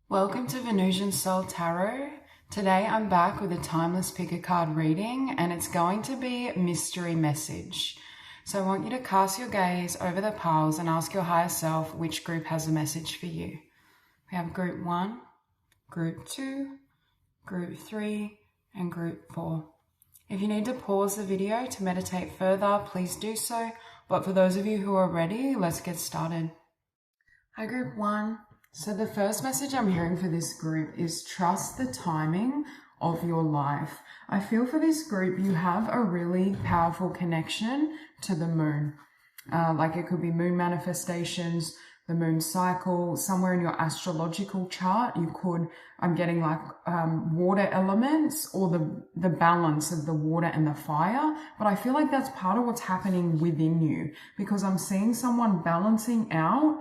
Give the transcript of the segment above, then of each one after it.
Welcome to Venusian Soul Tarot. Today I'm back with a timeless pick a card reading and it's going to be mystery message. So I want you to cast your gaze over the piles and ask your higher self which group has a message for you. We have group 1, group 2, group 3 and group 4. If you need to pause the video to meditate further, please do so. But for those of you who are ready, let's get started. Hi group 1. So the first message I'm hearing for this group is trust the timing of your life. I feel for this group, you have a really powerful connection to the moon. Like it could be moon manifestations, the moon cycle, somewhere in your astrological chart, you could, I'm getting like water elements or the balance of the water and the fire. But I feel like that's part of what's happening within you because I'm seeing someone balancing out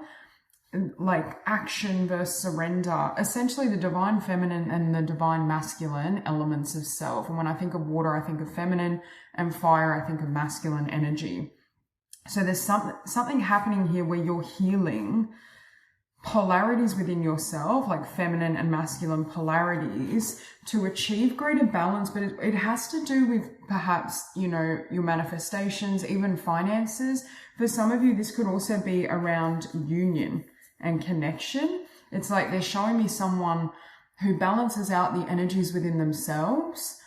like action versus surrender, essentially the divine feminine and the divine masculine elements of self. And when I think of water, I think of feminine, and fire, I think of masculine energy. So there's something happening here where you're healing polarities within yourself, like feminine and masculine polarities, to achieve greater balance. But it has to do with perhaps, you know, your manifestations, even finances. For some of you, this could also be around union and connection. It's like they're showing me someone who balances out the energies within themselves,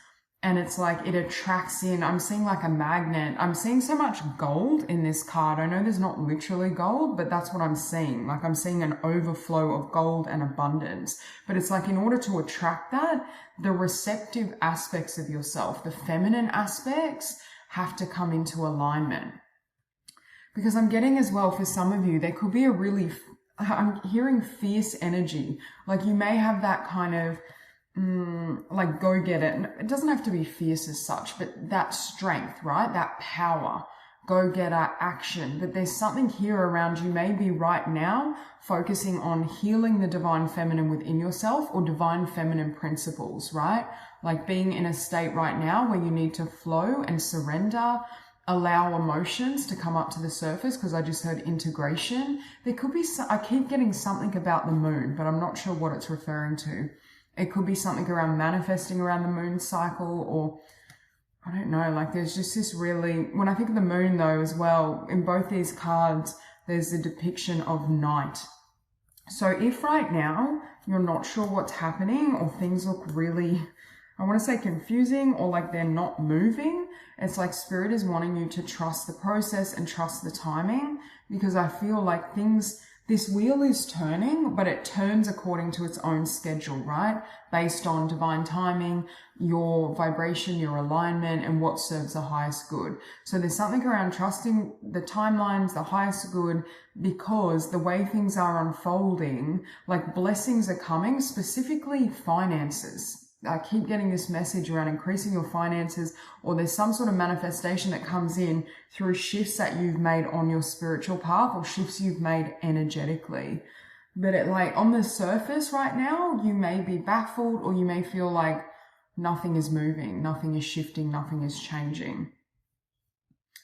and it's like it attracts in. I'm seeing like a magnet. I'm seeing so much gold in this card. I know there's not literally gold, but that's what I'm seeing. Like I'm seeing an overflow of gold and abundance. But it's like in order to attract that, the receptive aspects of yourself, the feminine aspects, have to come into alignment. Because I'm getting as well, for some of you, there could be a really I'm hearing fierce energy. Like you may have that kind of like go get it. And it doesn't have to be fierce as such, but that strength, right? That power, go getter action. But there's something here around you maybe right now focusing on healing the divine feminine within yourself or divine feminine principles, right? Like being in a state right now where you need to flow and surrender, allow emotions to come up to the surface, because I just heard integration. There could be, I keep getting something about the moon, but I'm not sure what it's referring to. It could be something around manifesting around the moon cycle, or I don't know, like there's just this really, when I think of the moon though as well, in both these cards, there's a depiction of night. So if right now you're not sure what's happening or things look really, I want to say confusing, or like they're not moving, it's like spirit is wanting you to trust the process and trust the timing, because I feel like this wheel is turning, but it turns according to its own schedule, right? Based on divine timing, your vibration, your alignment, and what serves the highest good. So there's something around trusting the timelines, the highest good, because the way things are unfolding, like blessings are coming, specifically finances. I keep getting this message around increasing your finances, or there's some sort of manifestation that comes in through shifts that you've made on your spiritual path or shifts you've made energetically. But it, like on the surface right now, you may be baffled, or you may feel like nothing is moving, nothing is shifting, nothing is changing.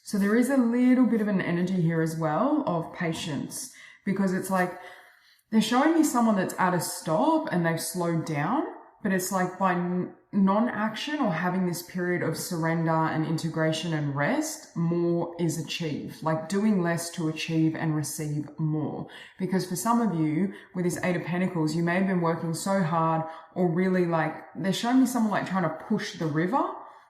So there is a little bit of an energy here as well of patience, because it's like they're showing me someone that's at a stop and they've slowed down. But it's like by non-action or having this period of surrender and integration and rest, more is achieved. Like doing less to achieve and receive more. Because for some of you, with this Eight of Pentacles, you may have been working so hard, or really like, they're showing me someone like trying to push the river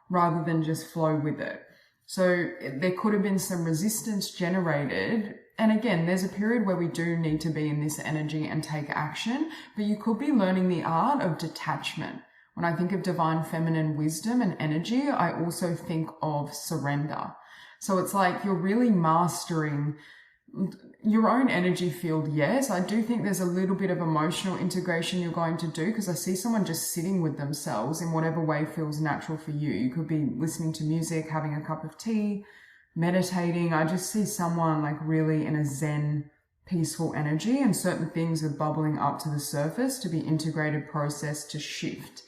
rather than just flow with it. So there could have been some resistance generated. And again, there's a period where we do need to be in this energy and take action, but you could be learning the art of detachment. When I think of divine feminine wisdom and energy, I also think of surrender. So it's like you're really mastering your own energy field. Yes, I do think there's a little bit of emotional integration you're going to do, because I see someone just sitting with themselves in whatever way feels natural for you. You could be listening to music, having a cup of tea, meditating. I just see someone like really in a zen, peaceful energy, and certain things are bubbling up to the surface to be integrated, processed, to shift.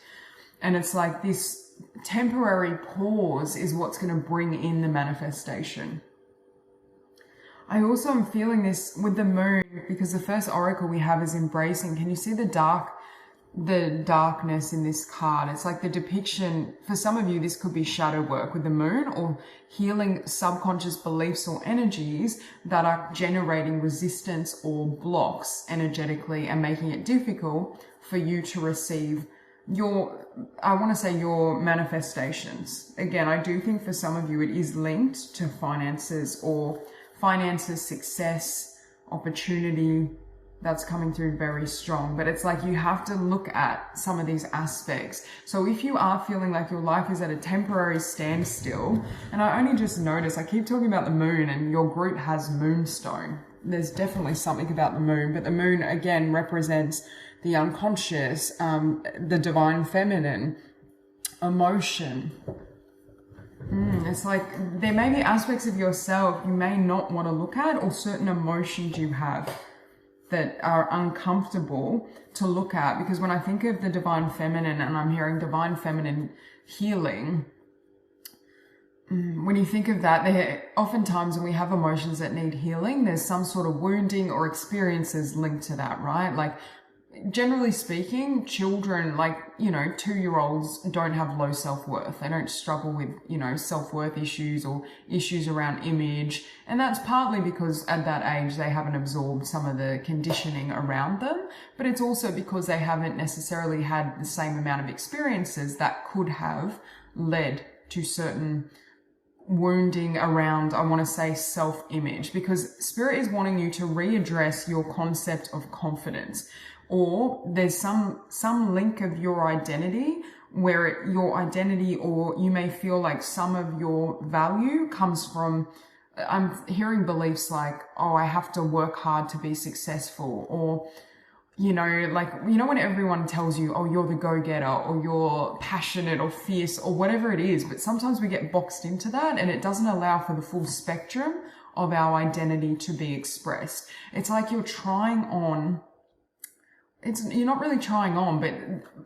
And it's like this temporary pause is what's going to bring in the manifestation. I also am feeling this with the moon, because the first oracle we have is embracing. Can you see the dark the darkness in this card. It's like the depiction, for some of you, this could be shadow work with the moon, or healing subconscious beliefs or energies that are generating resistance or blocks energetically and making it difficult for you to receive your, I want to say, your manifestations. Again, I do think for some of you it is linked to finances, success, opportunity. That's coming through very strong. But it's like you have to look at some of these aspects. So if you are feeling like your life is at a temporary standstill, and I only just noticed, I keep talking about the moon, and your group has Moonstone. There's definitely something about the moon, but the moon again represents the unconscious, the divine feminine, emotion. It's like there may be aspects of yourself you may not want to look at, or certain emotions you have that are uncomfortable to look at. Because when I think of the divine feminine and I'm hearing divine feminine healing, when you think of that, oftentimes when we have emotions that need healing, there's some sort of wounding or experiences linked to that, right? Like, generally speaking, children, like, 2-year-olds don't have low self-worth. They don't struggle with, self-worth issues or issues around image. And that's partly because at that age, they haven't absorbed some of the conditioning around them. But it's also because they haven't necessarily had the same amount of experiences that could have led to certain wounding around, I want to say, self-image. Because Spirit is wanting you to readdress your concept of confidence. Or there's some link of your identity where your identity, or you may feel like some of your value comes from, I'm hearing beliefs like, oh, I have to work hard to be successful, or, when everyone tells you, oh, you're the go-getter, or you're passionate or fierce or whatever it is, but sometimes we get boxed into that and it doesn't allow for the full spectrum of our identity to be expressed. It's like you're trying on, you're not really trying on, but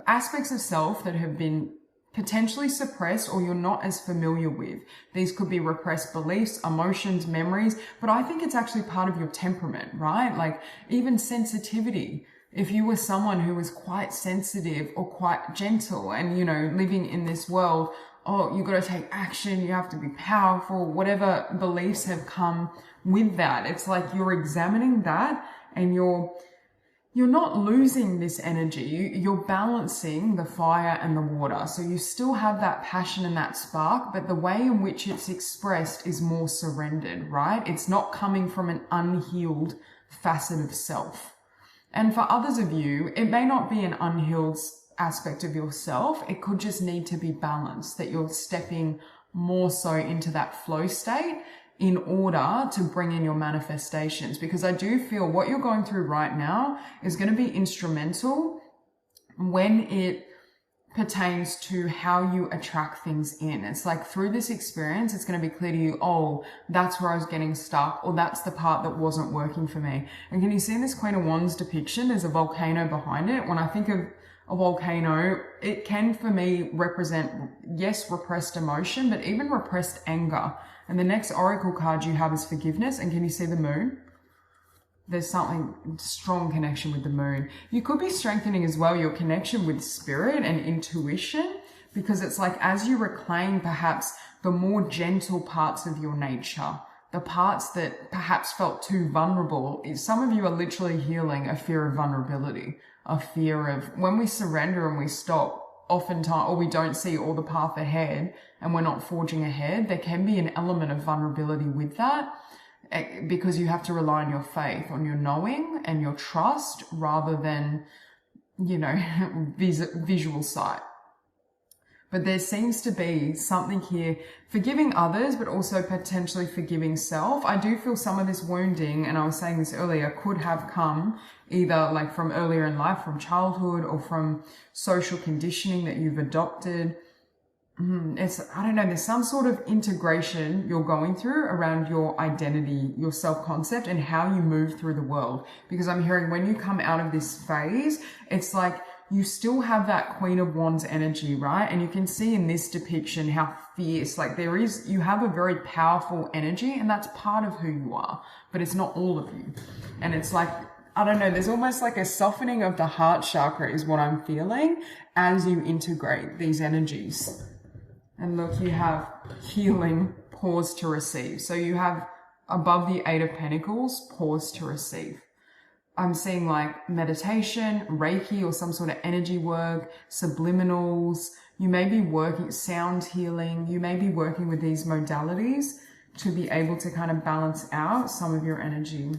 aspects of self that have been potentially suppressed or you're not as familiar with. These could be repressed beliefs, emotions, memories, but I think it's actually part of your temperament, right? Like even sensitivity. If you were someone who was quite sensitive or quite gentle and, living in this world, oh, you got to take action, you have to be powerful, whatever beliefs have come with that. It's like you're examining that and you're not losing this energy. You're balancing the fire and the water. So you still have that passion and that spark, but the way in which it's expressed is more surrendered, right? It's not coming from an unhealed facet of self. And for others of you, it may not be an unhealed aspect of yourself. It could just need to be balanced, that you're stepping more so into that flow state in order to bring in your manifestations. Because I do feel what you're going through right now is going to be instrumental when it pertains to how you attract things in. It's like through this experience, it's going to be clear to you, oh, that's where I was getting stuck, or that's the part that wasn't working for me. And can you see this Queen of Wands depiction? There's a volcano behind it. When I think of a volcano, it can for me represent, yes, repressed emotion, but even repressed anger. And the next oracle card you have is forgiveness. And can you see the moon? There's something strong connection with the moon. You could be strengthening as well your connection with spirit and intuition, because it's like as you reclaim perhaps the more gentle parts of your nature, the parts that perhaps felt too vulnerable. Some of you are literally healing a fear of vulnerability, a fear of when we surrender and we stop, oftentimes, or we don't see all the path ahead and we're not forging ahead, there can be an element of vulnerability with that, because you have to rely on your faith, on your knowing and your trust rather than, visual sight. But there seems to be something here, forgiving others, but also potentially forgiving self. I do feel some of this wounding, and I was saying this earlier, could have come either like from earlier in life, from childhood, or from social conditioning that you've adopted. I don't know, there's some sort of integration you're going through around your identity, your self-concept, and how you move through the world. Because I'm hearing when you come out of this phase, it's like you still have that Queen of Wands energy, right? And you can see in this depiction how fierce, like you have a very powerful energy, and that's part of who you are, but it's not all of you. And it's like, I don't know, there's almost like a softening of the heart chakra is what I'm feeling as you integrate these energies. And look, you have healing, pause to receive. So you have above the Eight of Pentacles, pause to receive. I'm seeing like meditation, Reiki, or some sort of energy work, subliminals. You may be working sound healing. You may be working with these modalities to be able to kind of balance out some of your energy.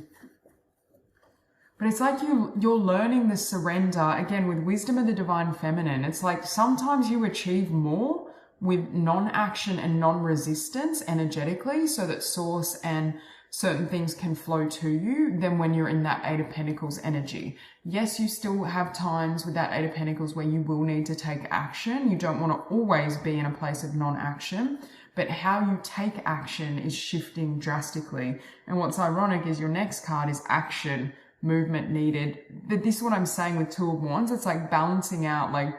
But it's like you're learning the surrender, again, with wisdom of the divine feminine. It's like sometimes you achieve more with non-action and non-resistance energetically so that source and certain things can flow to you than when you're in that Eight of Pentacles energy. Yes, you still have times with that Eight of Pentacles where you will need to take action. You don't want to always be in a place of non-action, but how you take action is shifting drastically. And what's ironic is your next card is action, movement needed. But this is what I'm saying with Two of Wands. It's like balancing out, like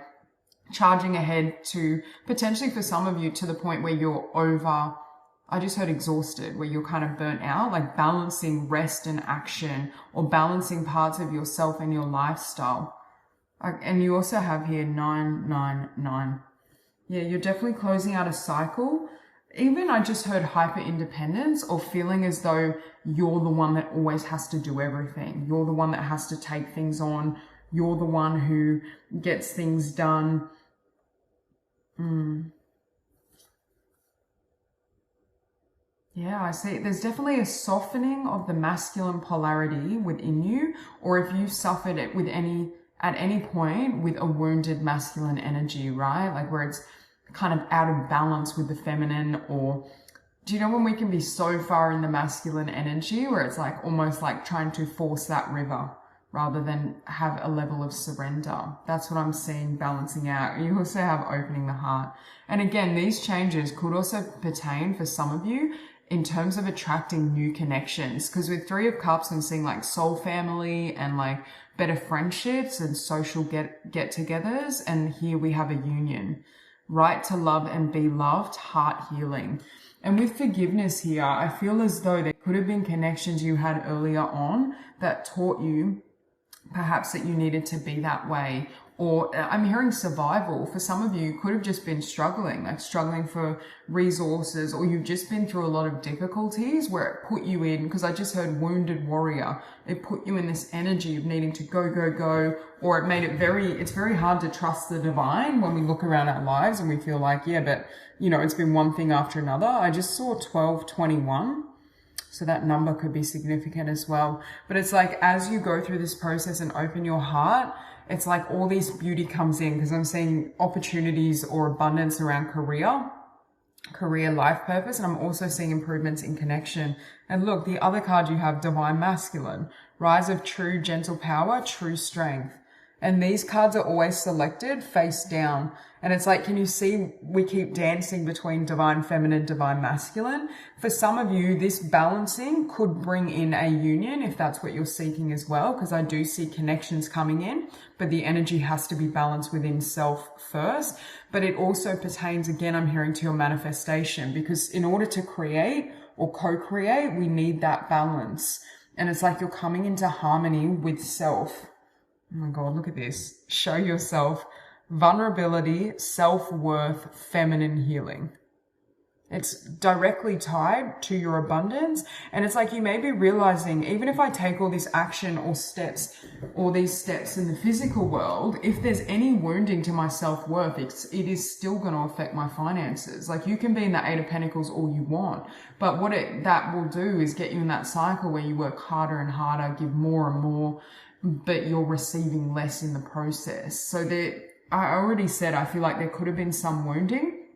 charging ahead to potentially for some of you to the point where you're over, I just heard exhausted, where you're kind of burnt out, like balancing rest and action or balancing parts of yourself and your lifestyle. And you also have here 999. Yeah, you're definitely closing out a cycle. Even I just heard hyper independence or feeling as though you're the one that always has to do everything. You're the one that has to take things on. You're the one who gets things done. Yeah, I see. There's definitely a softening of the masculine polarity within you, or if you suffered it with at any point with a wounded masculine energy, right? Like where it's kind of out of balance with the feminine, or do you know when we can be so far in the masculine energy where it's like almost like trying to force that river rather than have a level of surrender? That's what I'm seeing balancing out. You also have opening the heart. And again, these changes could also pertain for some of you in terms of attracting new connections, because with Three of Cups, I'm seeing like soul family and like better friendships and social get-togethers. And here we have a union. Right to love and be loved, heart healing. And with forgiveness here, I feel as though there could have been connections you had earlier on that taught you perhaps that you needed to be that way. Or I'm hearing survival. For some of you, could have just been struggling, like struggling for resources, or you've just been through a lot of difficulties where it put you in, because I just heard wounded warrior. It put you in this energy of needing to go, go, go, or it made it it's very hard to trust the divine when we look around our lives and we feel like, yeah, but you know, it's been one thing after another. I just saw 1221. So that number could be significant as well. But it's like, as you go through this process and open your heart, it's like all this beauty comes in, because I'm seeing opportunities or abundance around career, life purpose. And I'm also seeing improvements in connection. And look, the other card you have, divine masculine, rise of true gentle power, true strength. And these cards are always selected face down. And it's like, can you see we keep dancing between divine feminine, divine masculine? For some of you, this balancing could bring in a union if that's what you're seeking as well, because I do see connections coming in, but the energy has to be balanced within self first. But it also pertains, again, I'm hearing, to your manifestation, because in order to create or co-create, we need that balance. And it's like you're coming into harmony with self. Oh my God, look at this. Show yourself. Vulnerability, self-worth, feminine healing. It's directly tied to your abundance. And it's like you may be realizing, even if I take all this action or steps, all these steps in the physical world, if there's any wounding to my self-worth, it is still going to affect my finances. Like you can be in the Eight of Pentacles all you want, but what that will do is get you in that cycle where you work harder and harder, give more and more, but you're receiving less in the process. So I already said, I feel like there could have been some wounding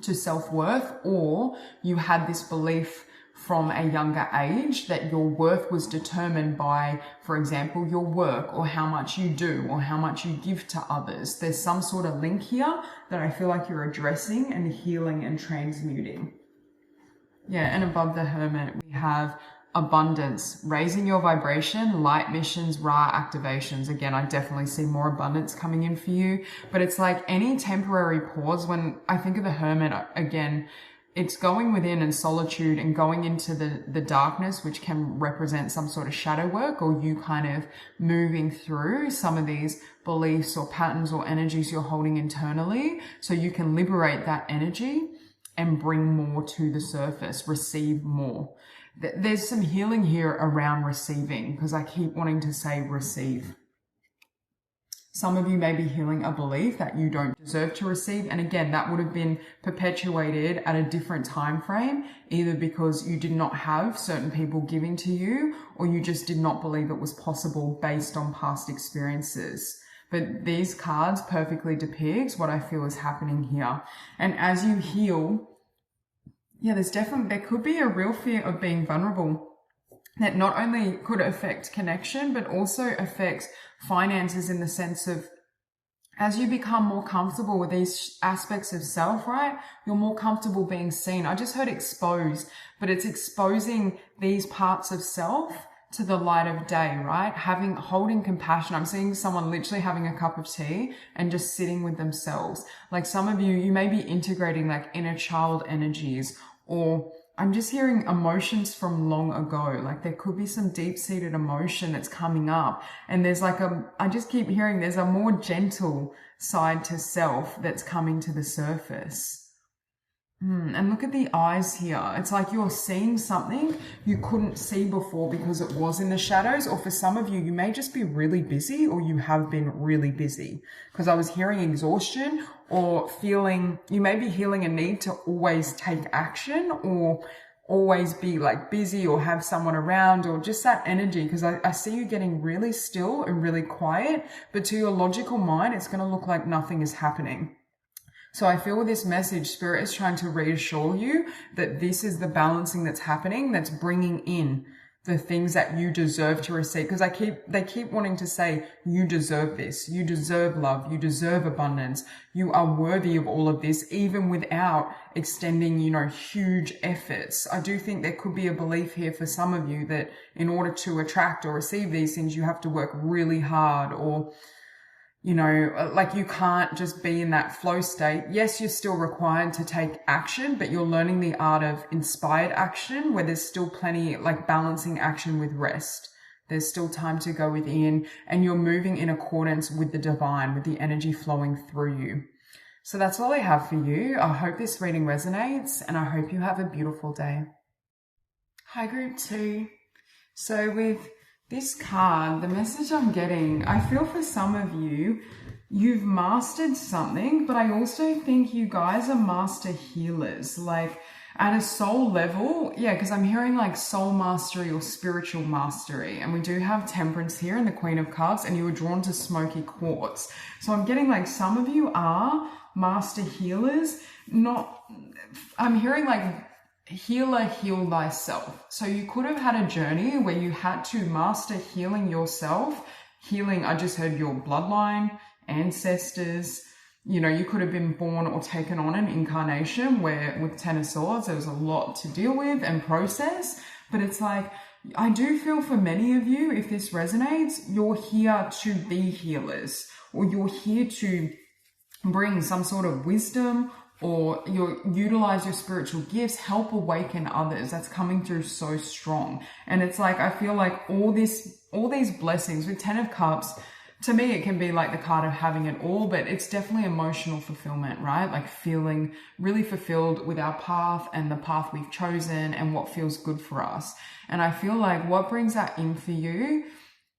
to self-worth, or you had this belief from a younger age that your worth was determined by, for example, your work or how much you do or how much you give to others. There's some sort of link here that I feel like you're addressing and healing and transmuting. Yeah, and above the Hermit, we have abundance, raising your vibration, light missions, Ra activations. Again, I definitely see more abundance coming in for you, but it's like any temporary pause. When I think of the Hermit, again, it's going within and solitude and going into the darkness, which can represent some sort of shadow work, or you kind of moving through some of these beliefs or patterns or energies you're holding internally, so you can liberate that energy and bring more to the surface, receive more. There's some healing here around receiving, because I keep wanting to say receive. Some of you may be healing a belief that you don't deserve to receive. And again, that would have been perpetuated at a different time frame, either because you did not have certain people giving to you, or you just did not believe it was possible based on past experiences. But these cards perfectly depicts what I feel is happening here. And as you heal, there could be a real fear of being vulnerable that not only could affect connection, but also affects finances, in the sense of, as you become more comfortable with these aspects of self, right? You're more comfortable being seen. I just heard exposed, but it's exposing these parts of self to the light of day, right? Holding compassion. I'm seeing someone literally having a cup of tea and just sitting with themselves. Like some of you may be integrating like inner child energies, or I'm just hearing emotions from long ago. Like there could be some deep-seated emotion that's coming up. And there's like I just keep hearing there's a more gentle side to self that's coming to the surface. And look at the eyes here. It's like you're seeing something you couldn't see before because it was in the shadows. Or for some of you, you may just be really busy, or you have been really busy. Because I was hearing exhaustion, or you may be healing a need to always take action, or always be like busy, or have someone around, or just that energy. Because I see you getting really still and really quiet, but to your logical mind, it's going to look like nothing is happening. So I feel with this message, Spirit is trying to reassure you that this is the balancing that's happening, that's bringing in the things that you deserve to receive. Because they keep wanting to say, you deserve this, you deserve love, you deserve abundance, you are worthy of all of this, even without extending, huge efforts. I do think there could be a belief here for some of you that in order to attract or receive these things, you have to work really hard, or like you can't just be in that flow state. Yes, you're still required to take action, but you're learning the art of inspired action, where there's still plenty, like balancing action with rest. There's still time to go within, and you're moving in accordance with the divine, with the energy flowing through you. So that's all I have for you. I hope this reading resonates, and I hope you have a beautiful day. Hi, group 2. So with this card, the message I'm getting, I feel for some of you, you've mastered something, but I also think you guys are master healers, like at a soul level. Because I'm hearing like soul mastery or spiritual mastery. And we do have Temperance here in the Queen of Cups, and you were drawn to Smokey Quartz. So I'm getting like some of you are master healers. I'm hearing like healer, heal thyself. So you could have had a journey where you had to master healing yourself. Healing, I just heard your bloodline, ancestors. You could have been born or taken on an incarnation where with Ten of Swords, there was a lot to deal with and process. But it's like, I do feel for many of you, if this resonates, you're here to be healers, or you're here to bring some sort of wisdom, or you utilize your spiritual gifts, help awaken others. That's coming through so strong. And it's like, I feel like all these blessings with 10 of Cups, to me, it can be like the card of having it all, but it's definitely emotional fulfillment, right? Like feeling really fulfilled with our path and the path we've chosen and what feels good for us. And I feel like what brings that in for you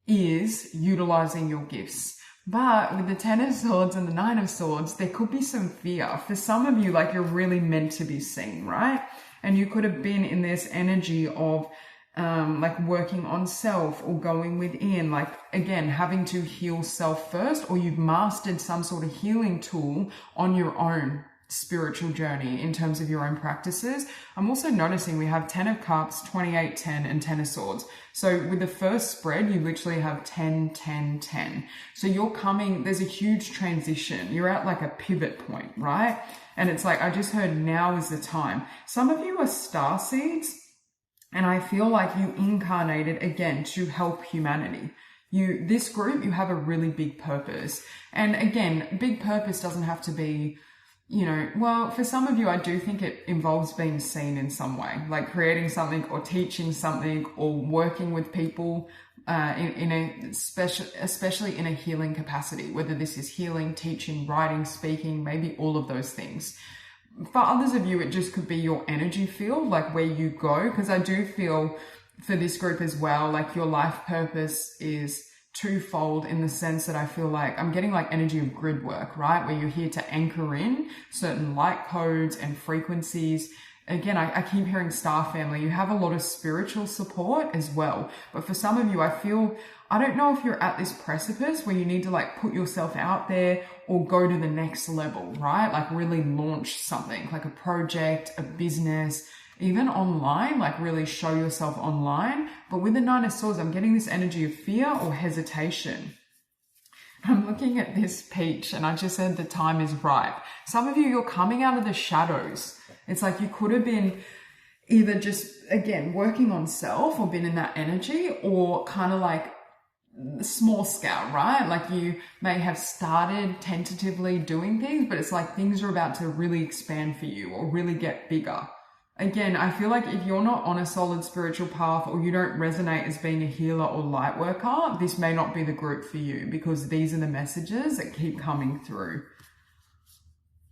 is utilizing your gifts. But with the 10 of Swords and the 9 of Swords, there could be some fear. For some of you, like you're really meant to be seen, right? And you could have been in this energy of like working on self, or going within, like again, having to heal self first, or you've mastered some sort of healing tool on your own spiritual journey in terms of your own practices. I'm also noticing we have 10 of Cups, 28, 10, and 10 of Swords. So with the first spread, you literally have 10, 10, 10. So there's a huge transition. You're at like a pivot point, right? And it's like, I just heard now is the time. Some of you are star seeds, and I feel like you incarnated again to help humanity. This group, you have a really big purpose. And again, big purpose doesn't have to be well, for some of you, I do think it involves being seen in some way, like creating something or teaching something or working with people in a special, especially in a healing capacity, whether this is healing, teaching, writing, speaking, maybe all of those things. For others of you, it just could be your energy field, like where you go, because I do feel for this group as well, like your life purpose is twofold in the sense that I feel like I'm getting like energy of grid work, right? Where you're here to anchor in certain light codes and frequencies. Again, I keep hearing star family. You have a lot of spiritual support as well. But for some of you, I don't know if you're at this precipice where you need to like put yourself out there or go to the next level, right? Like really launch something like a project, a business, even online, like really show yourself online. But with the Nine of Swords, I'm getting this energy of fear or hesitation. I'm looking at this peach and I just said the time is ripe. Some of you, you're coming out of the shadows. It's like you could have been either just, again, working on self or been in that energy, or kind of like small scale, right? Like you may have started tentatively doing things, but it's like things are about to really expand for you or really get bigger. Again, I feel like if you're not on a solid spiritual path or you don't resonate as being a healer or light worker, this may not be the group for you, because these are the messages that keep coming through.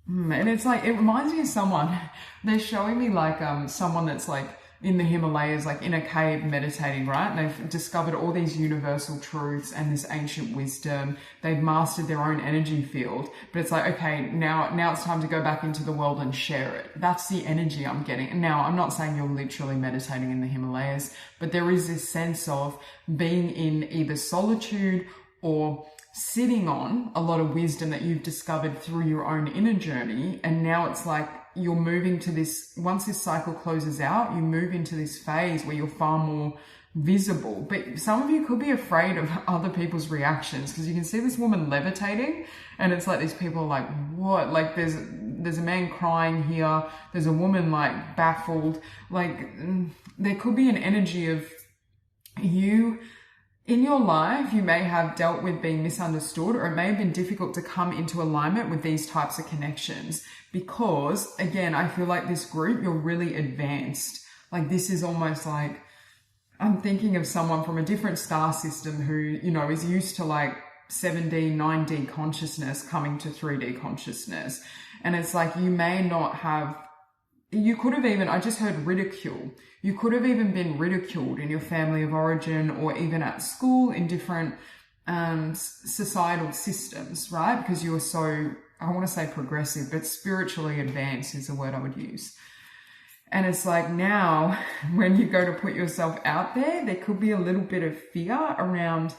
And it's like, it reminds me of someone, they're showing me like someone that's like in the Himalayas, like in a cave meditating, right? And they've discovered all these universal truths and this ancient wisdom. They've mastered their own energy field, but it's like, okay, now it's time to go back into the world and share it. That's the energy I'm getting. And now I'm not saying you're literally meditating in the Himalayas, but there is this sense of being in either solitude or sitting on a lot of wisdom that you've discovered through your own inner journey. And now it's like you're moving to this, once this cycle closes out, you move into this phase where you're far more visible. But some of you could be afraid of other people's reactions, because you can see this woman levitating and it's like these people are like, what? Like there's a man crying here. There's a woman like baffled. Like there could be an energy of you. In your life, you may have dealt with being misunderstood, or it may have been difficult to come into alignment with these types of connections, because, again, I feel like this group, you're really advanced. Like this is almost like, I'm thinking of someone from a different star system who, is used to like 7D, 9D consciousness coming to 3D consciousness. And it's like you may not have, you could have even, I just heard ridicule. You could have even been ridiculed in your family of origin, or even at school in different societal systems, right? Because you were so, I want to say progressive, but spiritually advanced is the word I would use. And it's like now when you go to put yourself out there could be a little bit of fear around,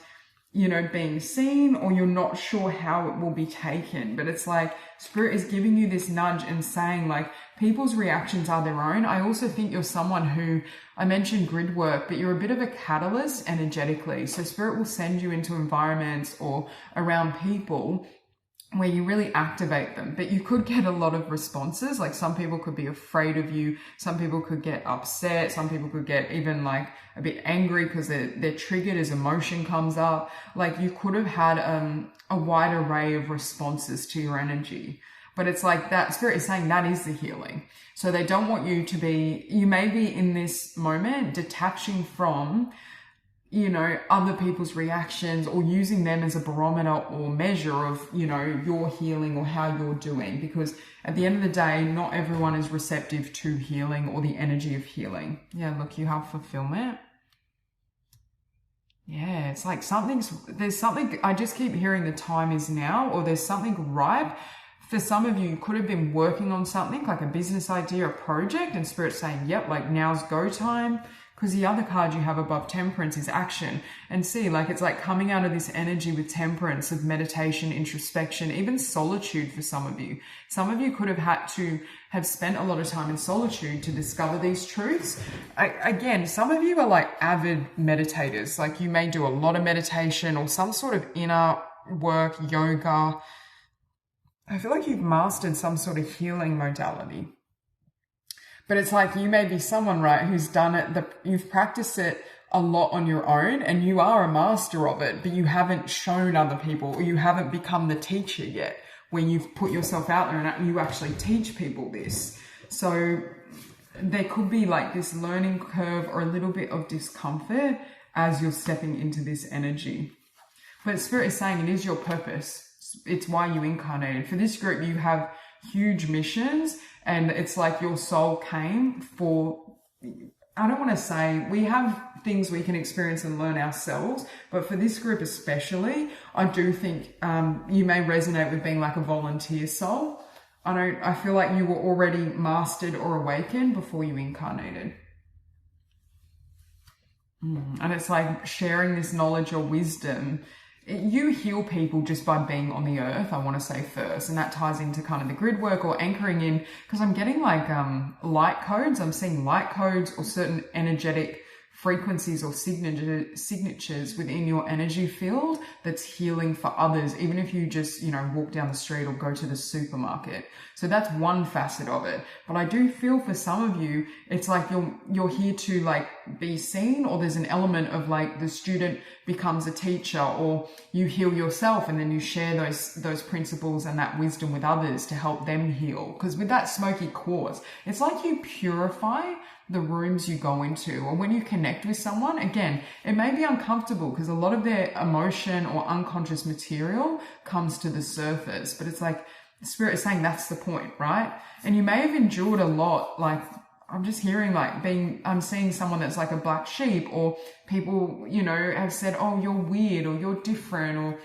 being seen, or you're not sure how it will be taken. But it's like Spirit is giving you this nudge and saying like people's reactions are their own. I also think you're someone who, I mentioned grid work, but you're a bit of a catalyst energetically. So Spirit will send you into environments or around people where you really activate them, but you could get a lot of responses. Like some people could be afraid of you. Some people could get upset. Some people could get even like a bit angry because they're triggered as emotion comes up. Like you could have had a wide array of responses to your energy, but it's like that Spirit is saying that is the healing. So they don't want you to be, you may be in this moment detaching from other people's reactions, or using them as a barometer or measure of, your healing or how you're doing. Because at the end of the day, not everyone is receptive to healing or the energy of healing. Yeah, look, you have fulfillment. Yeah, it's like there's something, I just keep hearing the time is now, or there's something ripe. For some of you, you could have been working on something like a business idea, a project, and Spirit saying, yep, like now's go time. Because the other card you have above Temperance is action. And see, like it's like coming out of this energy with Temperance of meditation, introspection, even solitude for some of you. Some of you could have had to have spent a lot of time in solitude to discover these truths. Again, some of you are like avid meditators. Like you may do a lot of meditation or some sort of inner work, yoga. I feel like you've mastered some sort of healing modality. But it's like you may be someone, right, who's done it, you've practiced it a lot on your own and you are a master of it, but you haven't shown other people, or you haven't become the teacher yet, where you've put yourself out there and you actually teach people this. So there could be like this learning curve or a little bit of discomfort as you're stepping into this energy. But Spirit is saying it is your purpose. It's why you incarnated. For this group, you have huge missions, and it's like your soul came for, I don't want to say, we have things we can experience and learn ourselves, but for this group especially, I do think you may resonate with being like a volunteer soul. I feel like you were already mastered or awakened before you incarnated. And it's like sharing this knowledge or wisdom. You heal people just by being on the earth, I want to say first, and that ties into kind of the grid work or anchoring in, because I'm getting like light codes. I'm seeing light codes or certain energetic frequencies or signatures within your energy field that's healing for others, even if you just, you know, walk down the street or go to the supermarket. So that's one facet of it. But I do feel for some of you, it's like you're here to like be seen, or there's an element of like the student becomes a teacher, or you heal yourself and then you share those principles and that wisdom with others to help them heal. Because with that Smokey quartz, it's like you purify the rooms you go into, or when you connect with someone. Again, it may be uncomfortable because a lot of their emotion or unconscious material comes to the surface, but it's like Spirit is saying that's the point, right? And you may have endured a lot. Like I'm just hearing like I'm seeing someone that's like a black sheep, or people, you know, have said, oh, you're weird, or you're different, or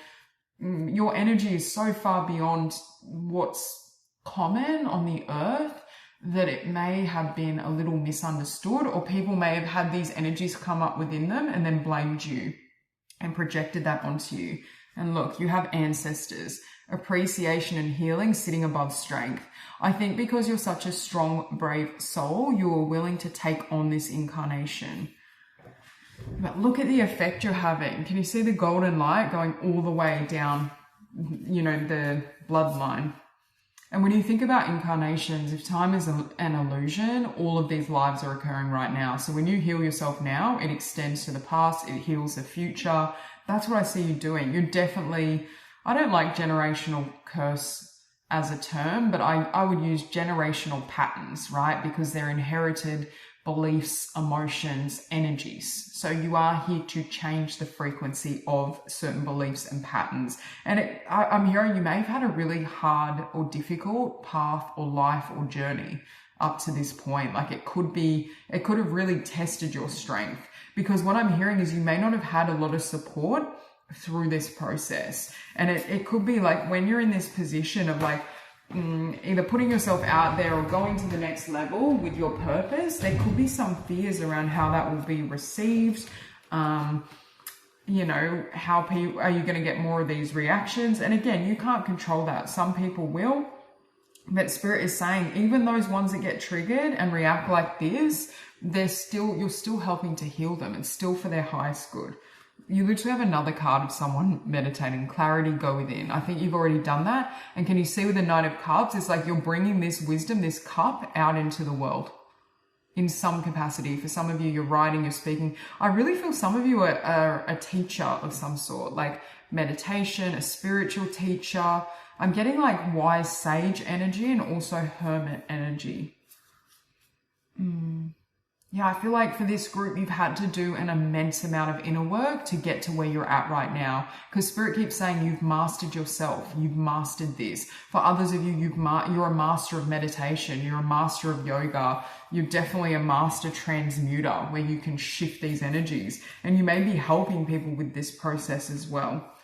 your energy is so far beyond what's common on the earth that it may have been a little misunderstood, or people may have had these energies come up within them and then blamed you and projected that onto you. And look, you have ancestors, appreciation and healing sitting above strength. I think because you're such a strong, brave soul, you are willing to take on this incarnation. But look at the effect you're having. Can you see the golden light going all the way down, you know, the bloodline? And when you think about incarnations, if time is an illusion, all of these lives are occurring right now. So when you heal yourself now, it extends to the past, it heals the future. That's what I see you doing. You're definitely, I don't like generational curse as a term, but I would use generational patterns, right? Because they're inherited beliefs, emotions, energies. So you are here to change the frequency of certain beliefs and patterns. And I'm hearing you may have had a really hard or difficult path or life or journey up to this point. Like it could have really tested your strength, because what I'm hearing is you may not have had a lot of support through this process. And it could be like when you're in this position of like, either putting yourself out there or going to the next level with your purpose, there could be some fears around how that will be received. You know, how are you going to get more of these reactions? And again, you can't control that. Some people will, but Spirit is saying even those ones that get triggered and react like this, you're still helping to heal them. It's still for their highest good. You literally have another card of someone meditating, clarity, go within. I think you've already done that. And can you see with the Knight of Cups, it's like you're bringing this wisdom, this cup out into the world in some capacity. For some of you, you're writing, you're speaking. I really feel some of you are a teacher of some sort, like meditation, a spiritual teacher. I'm getting like wise sage energy and also hermit energy. Yeah, I feel like for this group, you've had to do an immense amount of inner work to get to where you're at right now. Because Spirit keeps saying you've mastered yourself. You've mastered this. For others of you, you're a master of meditation. You're a master of yoga. You're definitely a master transmuter where you can shift these energies. And you may be helping people with this process as well.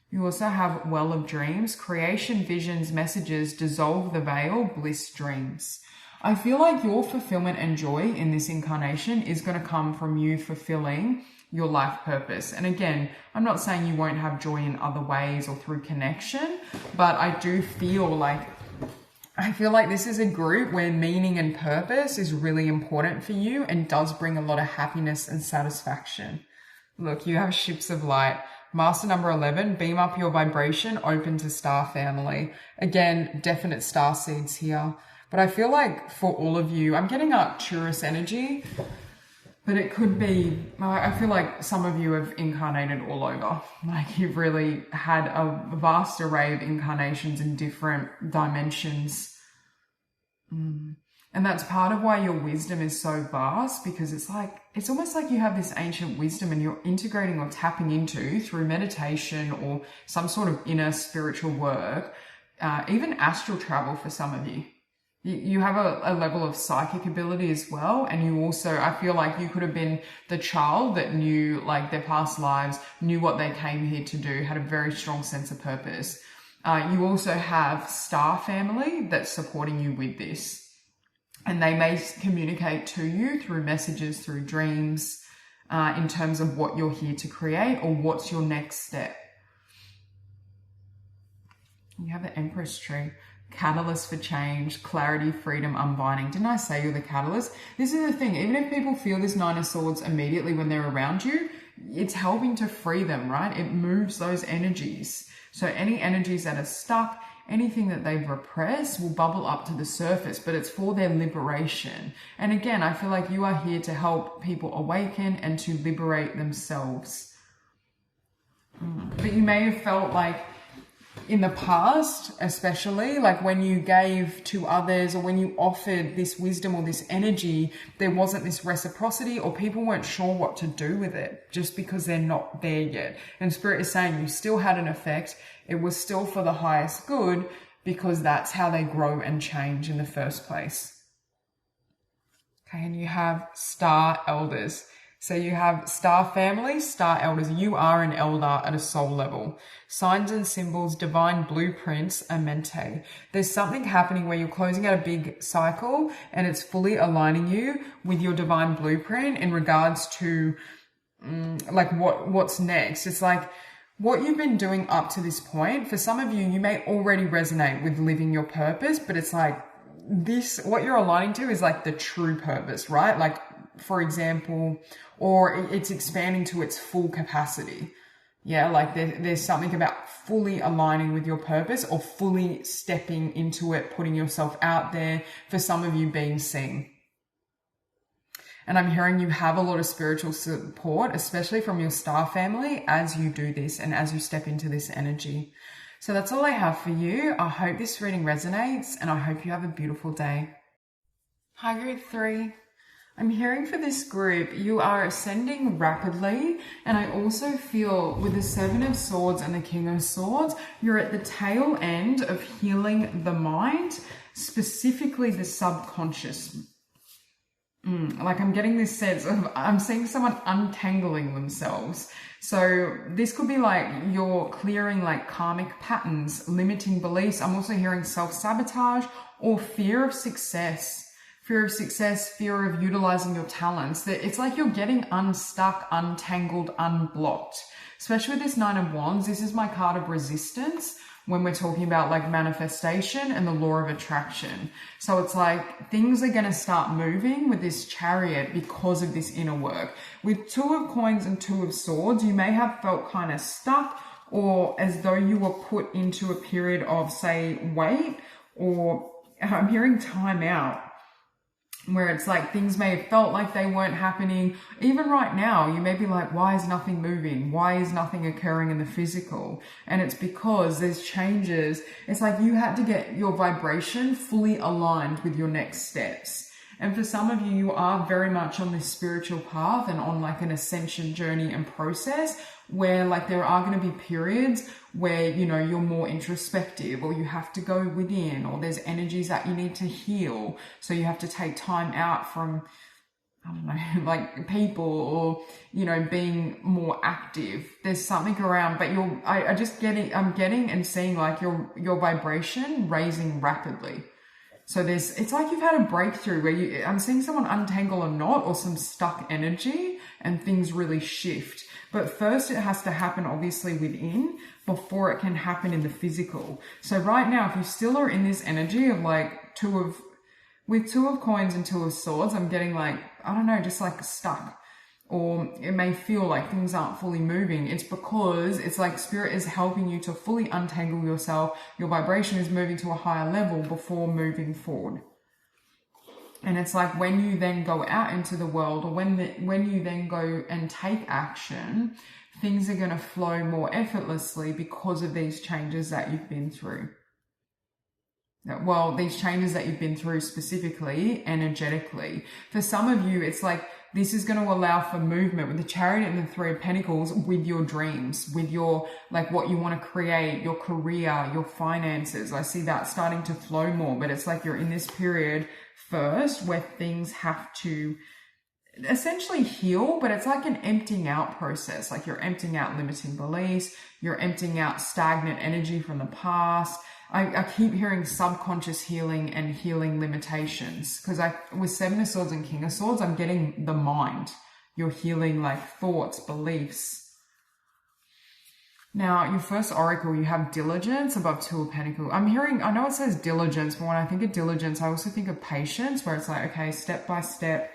You also have Well of Dreams, creation, visions, messages, dissolve the veil, bliss dreams. I feel like your fulfillment and joy in this incarnation is going to come from you fulfilling your life purpose. And again, I'm not saying you won't have joy in other ways or through connection, but I feel like this is a group where meaning and purpose is really important for you and does bring a lot of happiness and satisfaction. Look, you have Ships of Light. Master number 11, beam up your vibration, open to star family. Again, definite star seeds here. But I feel like for all of you, I'm getting Arcturus energy. But it could be, I feel like some of you have incarnated all over. Like you've really had a vast array of incarnations in different dimensions. And that's part of why your wisdom is so vast, because it's almost like you have this ancient wisdom and you're integrating or tapping into through meditation or some sort of inner spiritual work, even astral travel for some of you. You have a level of psychic ability as well. And you also, I feel like you could have been the child that knew like their past lives, knew what they came here to do, had a very strong sense of purpose. You also have star family that's supporting you with this. And they may communicate to you through messages, through dreams, in terms of what you're here to create or what's your next step. You have the Empress tree. Catalyst for change, clarity, freedom, unbinding. Didn't I say you're the catalyst? This is the thing. Even if people feel this Nine of Swords immediately when they're around you, it's helping to free them, right? It moves those energies. So any energies that are stuck, anything that they've repressed will bubble up to the surface, but it's for their liberation. And again, I feel like you are here to help people awaken and to liberate themselves. But you may have felt like in the past, especially like when you gave to others or when you offered this wisdom or this energy, there wasn't this reciprocity or people weren't sure what to do with it just because they're not there yet. And Spirit is saying you still had an effect. It was still for the highest good because that's how they grow and change in the first place. Okay, and you have star elders. So you have star family, star elders. You are an elder at a soul level. Signs and symbols, divine blueprints, amente. There's something happening where you're closing out a big cycle and it's fully aligning you with your divine blueprint in regards to like what's next. It's like what you've been doing up to this point. For some of you, you may already resonate with living your purpose, but it's like this, what you're aligning to is like the true purpose, right? Like, for example, or it's expanding to its full capacity. Yeah, like there's something about fully aligning with your purpose or fully stepping into it, putting yourself out there, for some of you being seen. And I'm hearing you have a lot of spiritual support, especially from your star family, as you do this and as you step into this energy. So that's all I have for you. I hope this reading resonates and I hope you have a beautiful day. Hi, group 3. I'm hearing for this group, you are ascending rapidly. And I also feel with the Seven of Swords and the King of Swords, you're at the tail end of healing the mind, specifically the subconscious. Like I'm getting this sense of, I'm seeing someone untangling themselves. So this could be like you're clearing like karmic patterns, limiting beliefs. I'm also hearing self-sabotage or fear of success. Fear of success, fear of utilizing your talents. It's like you're getting unstuck, untangled, unblocked. Especially with this Nine of Wands, this is my card of resistance when we're talking about like manifestation and the law of attraction. So it's like things are going to start moving with this Chariot because of this inner work. With Two of Coins and Two of Swords, you may have felt kind of stuck or as though you were put into a period of, say, wait, or I'm hearing time out, where it's like things may have felt like they weren't happening. Even right now, you may be like, why is nothing moving? Why is nothing occurring in the physical? And it's because there's changes. It's like you had to get your vibration fully aligned with your next steps. And for some of you, you are very much on this spiritual path and on like an ascension journey and process where like there are going to be periods where, you know, you're more introspective or you have to go within or there's energies that you need to heal. So you have to take time out from, I don't know, like people or, you know, being more active. There's something around, but I'm getting and seeing like your vibration raising rapidly. So it's like you've had a breakthrough where I'm seeing someone untangle a knot or some stuck energy and things really shift. But first it has to happen obviously within before it can happen in the physical. So right now, if you still are in this energy of like with Two of Coins and Two of Swords, I'm getting like, I don't know, just like stuck. Or it may feel like things aren't fully moving. It's because it's like Spirit is helping you to fully untangle yourself. Your vibration is moving to a higher level before moving forward. And it's like when you then go out into the world, or when you then go and take action, things are going to flow more effortlessly because of these changes that you've been through. Well, these changes that you've been through specifically, energetically. For some of you, it's like this is going to allow for movement with the Chariot and the Three of Pentacles with your dreams, with your, like what you want to create, your career, your finances. I see that starting to flow more, but it's like you're in this period first where things have to essentially heal, but it's like an emptying out process. Like you're emptying out limiting beliefs, you're emptying out stagnant energy from the past. I keep hearing subconscious healing and healing limitations, because with Seven of Swords and King of Swords, I'm getting the mind. You're healing like thoughts, beliefs. Now, your first oracle, you have diligence above Two of Pentacles. I'm hearing, I know it says diligence, but when I think of diligence, I also think of patience, where it's like, okay, step by step,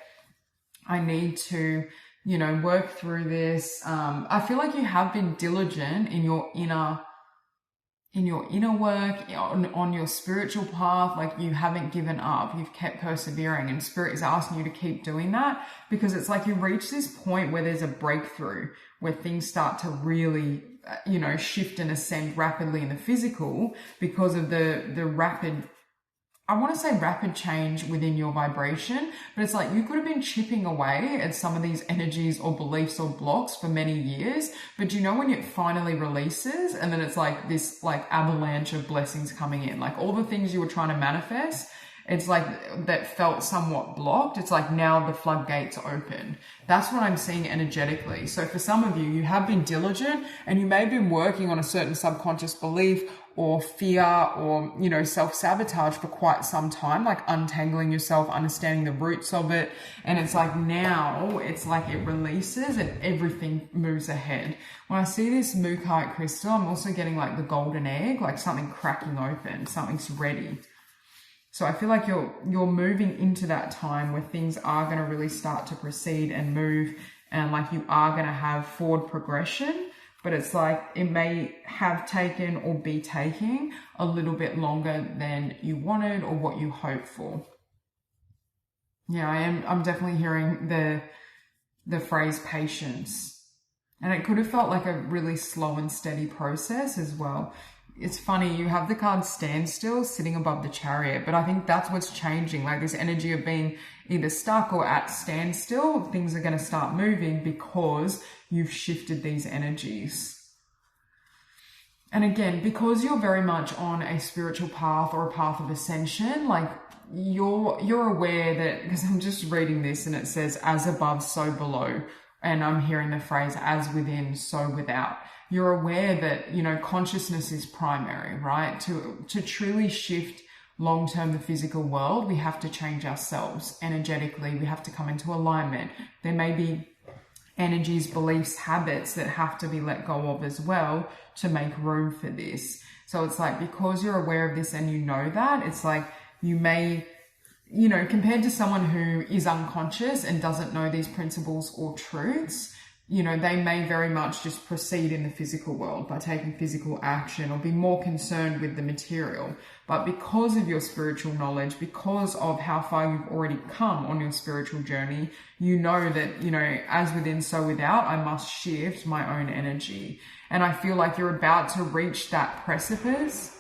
I need to, you know, work through this. I feel like you have been diligent in your inner work, on your spiritual path. Like you haven't given up, you've kept persevering, and Spirit is asking you to keep doing that, because it's like you reach this point where there's a breakthrough, where things start to really, you know, shift and ascend rapidly in the physical because of the rapid, I want to say rapid change within your vibration, but it's like you could have been chipping away at some of these energies or beliefs or blocks for many years. But you know, when it finally releases, and then it's like this like avalanche of blessings coming in, like all the things you were trying to manifest, it's like that felt somewhat blocked. It's like now the floodgates open. That's what I'm seeing energetically. So for some of you, you have been diligent and you may have been working on a certain subconscious belief or fear or, you know, self-sabotage for quite some time, like untangling yourself, understanding the roots of it. And it's like now it's like it releases and everything moves ahead. When I see this Mookaite crystal, I'm also getting like the golden egg, like something cracking open, something's ready. So I feel like you're moving into that time where things are going to really start to proceed and move, and like you are going to have forward progression, but it's like it may have taken or be taking a little bit longer than you wanted or what you hoped for. Yeah, I'm definitely hearing the phrase patience. And it could have felt like a really slow and steady process as well. It's funny, you have the card standstill sitting above the Chariot, but I think that's what's changing. Like this energy of being either stuck or at standstill, things are going to start moving because you've shifted these energies. And again, because you're very much on a spiritual path or a path of ascension, like you're aware that, because I'm just reading this and it says as above, so below. And I'm hearing the phrase as within, so without. You're aware that, you know, consciousness is primary, right? To truly shift long-term the physical world, we have to change ourselves energetically. We have to come into alignment. There may be energies, beliefs, habits that have to be let go of as well to make room for this. So it's like, because you're aware of this and you know that, it's like you may, you know, compared to someone who is unconscious and doesn't know these principles or truths, you know, they may very much just proceed in the physical world by taking physical action or be more concerned with the material. But because of your spiritual knowledge, because of how far you've already come on your spiritual journey, you know that, you know, as within, so without, I must shift my own energy. And I feel like you're about to reach that precipice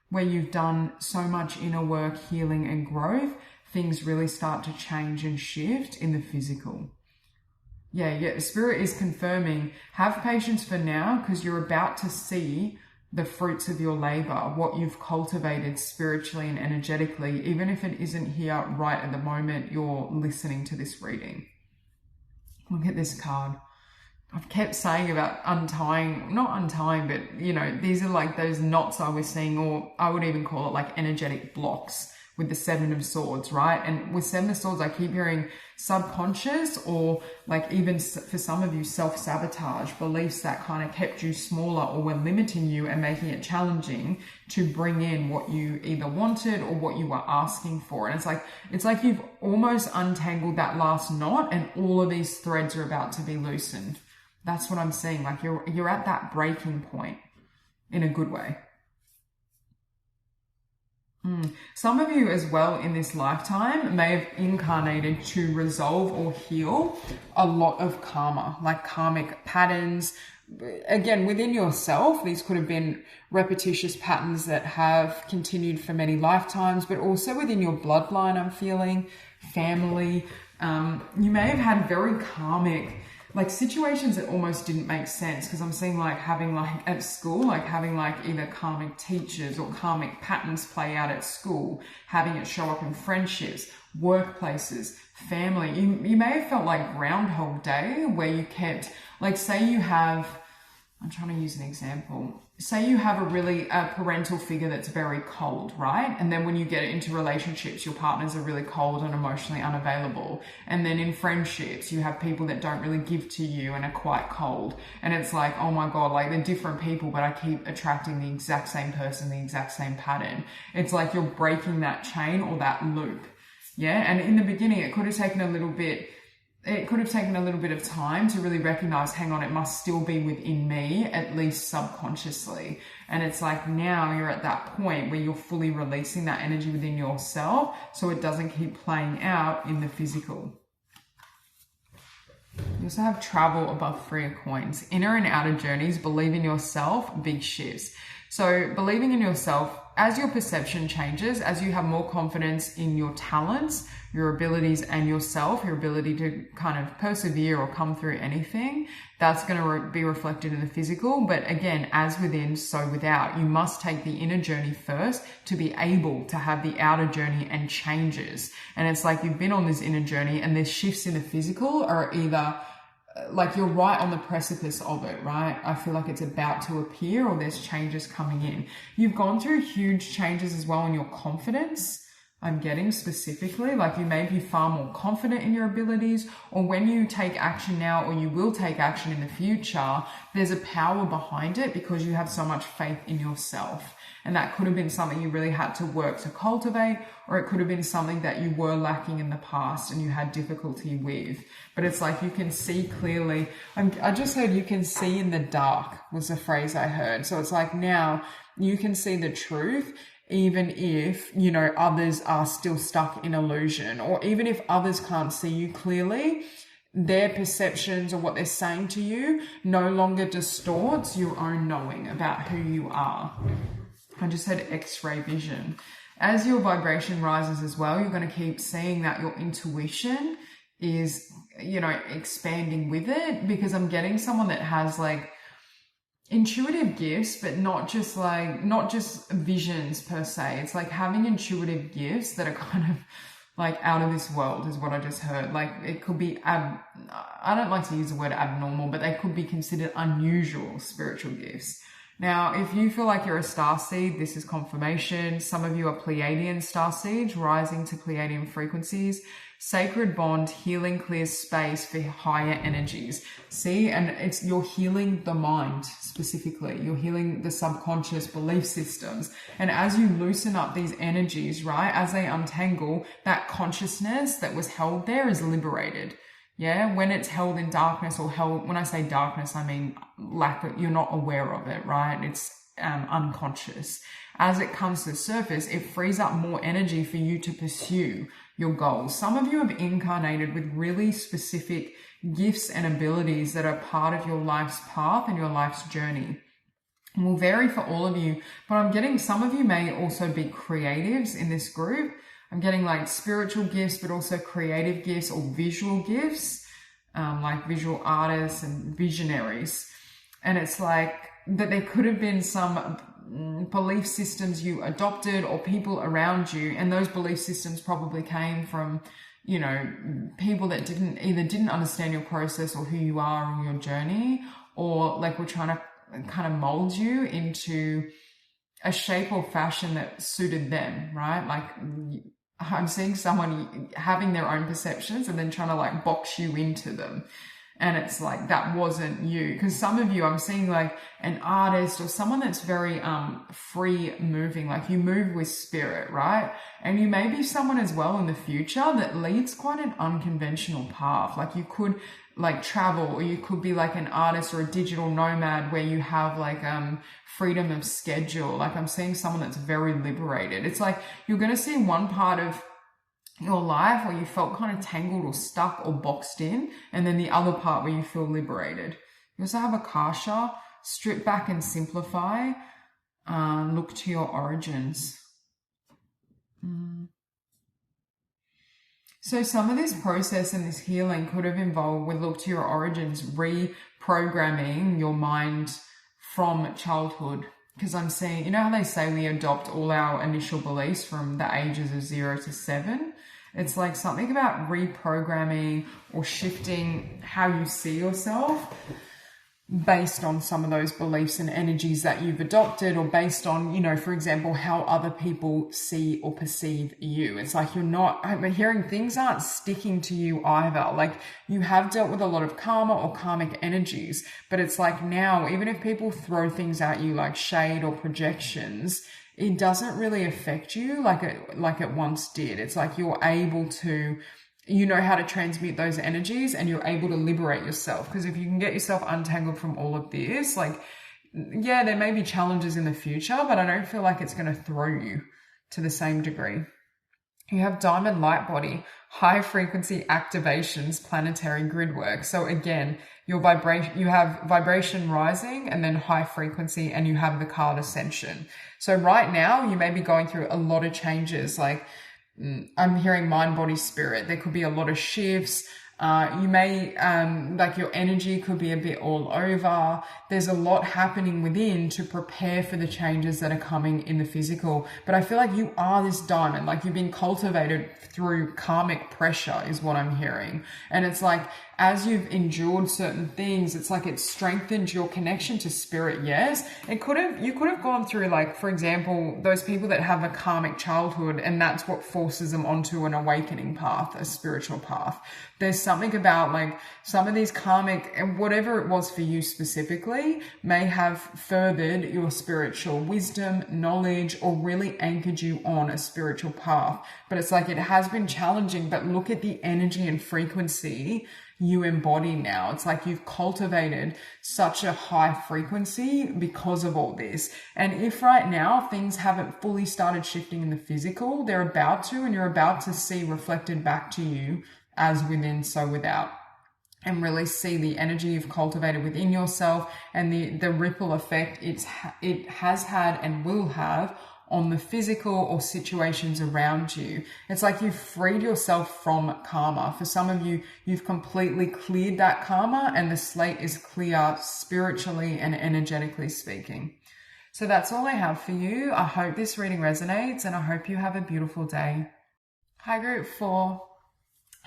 where you've done so much inner work, healing and growth, things really start to change and shift in the physical. Yeah, Spirit is confirming, have patience for now, because you're about to see the fruits of your labor, what you've cultivated spiritually and energetically, even if it isn't here right at the moment you're listening to this reading. Look at this card. I've kept saying about untying, not untying, but, you know, these are like those knots I was seeing, or I would even call it like energetic blocks with the Seven of Swords, right? And with Seven of Swords, I keep hearing subconscious, or like even for some of you, self-sabotage, beliefs that kind of kept you smaller or were limiting you and making it challenging to bring in what you either wanted or what you were asking for. And it's like you've almost untangled that last knot and all of these threads are about to be loosened. That's what I'm seeing. Like you're at that breaking point in a good way. Some of you as well in this lifetime may have incarnated to resolve or heal a lot of karma, like karmic patterns. Again, within yourself, these could have been repetitious patterns that have continued for many lifetimes, but also within your bloodline, I'm feeling, family. You may have had very karmic, like situations that almost didn't make sense, because I'm seeing like having like at school, like having like either karmic teachers or karmic patterns play out at school, having it show up in friendships, workplaces, family. You may have felt like Groundhog Day, where you kept, like say you have, I'm trying to use an example. Say you have a parental figure that's very cold, right? And then when you get into relationships, your partners are really cold and emotionally unavailable. And then in friendships, you have people that don't really give to you and are quite cold. And it's like, oh my God, like they're different people, but I keep attracting the exact same person, the exact same pattern. It's like you're breaking that chain or that loop. Yeah. And in the beginning, it could have taken a little bit of time to really recognize, hang on, it must still be within me, at least subconsciously. And it's like now you're at that point where you're fully releasing that energy within yourself so it doesn't keep playing out in the physical. You also have travel above 3 of coins. Inner and outer journeys, believe in yourself, big shifts. So believing in yourself, as your perception changes, as you have more confidence in your talents, your abilities and yourself, your ability to kind of persevere or come through anything, that's going to be reflected in the physical. But again, as within, so without. You must take the inner journey first to be able to have the outer journey and changes. And it's like you've been on this inner journey and there's shifts in the physical are either like you're right on the precipice of it, right? I feel like it's about to appear or there's changes coming in. You've gone through huge changes as well in your confidence. I'm getting specifically, like you may be far more confident in your abilities, or when you take action now or you will take action in the future, there's a power behind it because you have so much faith in yourself. And that could have been something you really had to work to cultivate, or it could have been something that you were lacking in the past and you had difficulty with. But it's like you can see clearly. I just heard you can see in the dark was the phrase I heard. So it's like now you can see the truth, even if, you know, others are still stuck in illusion, or even if others can't see you clearly, their perceptions or what they're saying to you no longer distorts your own knowing about who you are. I just had X-ray vision. As your vibration rises as well, you're going to keep seeing that your intuition is, you know, expanding with it, because I'm getting someone that has like intuitive gifts, but not just visions per se. It's like having intuitive gifts that are kind of like out of this world is what I just heard. Like it could be, I don't like to use the word abnormal, but they could be considered unusual spiritual gifts. Now, if you feel like you're a starseed, this is confirmation. Some of you are Pleiadian starseeds, rising to Pleiadian frequencies. Sacred bond, healing clears space for higher energies. See, and you're healing the mind specifically. You're healing the subconscious belief systems. And as you loosen up these energies, right, as they untangle, that consciousness that was held there is liberated. Yeah, when it's held in darkness or held, when I say darkness, I mean you're not aware of it, right? It's unconscious. As it comes to the surface, it frees up more energy for you to pursue your goals. Some of you have incarnated with really specific gifts and abilities that are part of your life's path and your life's journey. It will vary for all of you, but I'm getting some of you may also be creatives in this group. I'm getting like spiritual gifts, but also creative gifts or visual gifts, like visual artists and visionaries. And it's like that there could have been some belief systems you adopted or people around you. And those belief systems probably came from, you know, people that didn't understand your process or who you are or your journey, or like were trying to kind of mold you into a shape or fashion that suited them, right? Like I'm seeing someone having their own perceptions and then trying to like box you into them. And it's like, that wasn't you. Because some of you, I'm seeing like an artist or someone that's very free moving, like you move with spirit, right? And you may be someone as well in the future that leads quite an unconventional path. Like you could like travel, or you could be like an artist or a digital nomad where you have like freedom of schedule. Like I'm seeing someone that's very liberated. It's like you're going to see one part of your life where you felt kind of tangled or stuck or boxed in, and then the other part where you feel liberated. You also have Akasha, strip back and simplify, look to your origins. So some of this process and this healing could have involved with look to your origins, reprogramming your mind from childhood. Because I'm seeing, you know how they say we adopt all our initial beliefs from the ages of 0 to 7? It's like something about reprogramming or shifting how you see yourself based on some of those beliefs and energies that you've adopted, or based on, you know, for example, how other people see or perceive you. It's like I'm hearing things aren't sticking to you either. Like you have dealt with a lot of karma or karmic energies, but it's like now, even if people throw things at you like shade or projections, it doesn't really affect you like it once did. It's like you're able to, you know how to transmute those energies, and you're able to liberate yourself. Because if you can get yourself untangled from all of this, like, yeah, there may be challenges in the future, but I don't feel like it's going to throw you to the same degree. You have diamond light body, high frequency activations, planetary grid work. So again, you have vibration rising and then high frequency, and you have the card ascension. So right now you may be going through a lot of changes. Like I'm hearing mind, body, spirit. There could be a lot of shifts. You may, like your energy could be a bit all over. There's a lot happening within to prepare for the changes that are coming in the physical. But I feel like you are this diamond, like you've been cultivated through karmic pressure is what I'm hearing. And it's like, as you've endured certain things, it's like it strengthened your connection to spirit. Yes, you could have gone through, like, for example, those people that have a karmic childhood, and that's what forces them onto an awakening path, a spiritual path. There's something about like some of these karmic, and whatever it was for you specifically, may have furthered your spiritual wisdom, knowledge, or really anchored you on a spiritual path. But it's like it has been challenging, but look at the energy and frequency you embody now. It's like you've cultivated such a high frequency because of all this. And if right now things haven't fully started shifting in the physical, they're about to, and you're about to see reflected back to you as within, so without. And really see the energy you've cultivated within yourself and the ripple effect it has had and will have on the physical or situations around you. It's like you've freed yourself from karma. For some of you, you've completely cleared that karma, and the slate is clear spiritually and energetically speaking. So that's all I have for you. I hope this reading resonates, and I hope you have a beautiful day. Hi, group 4.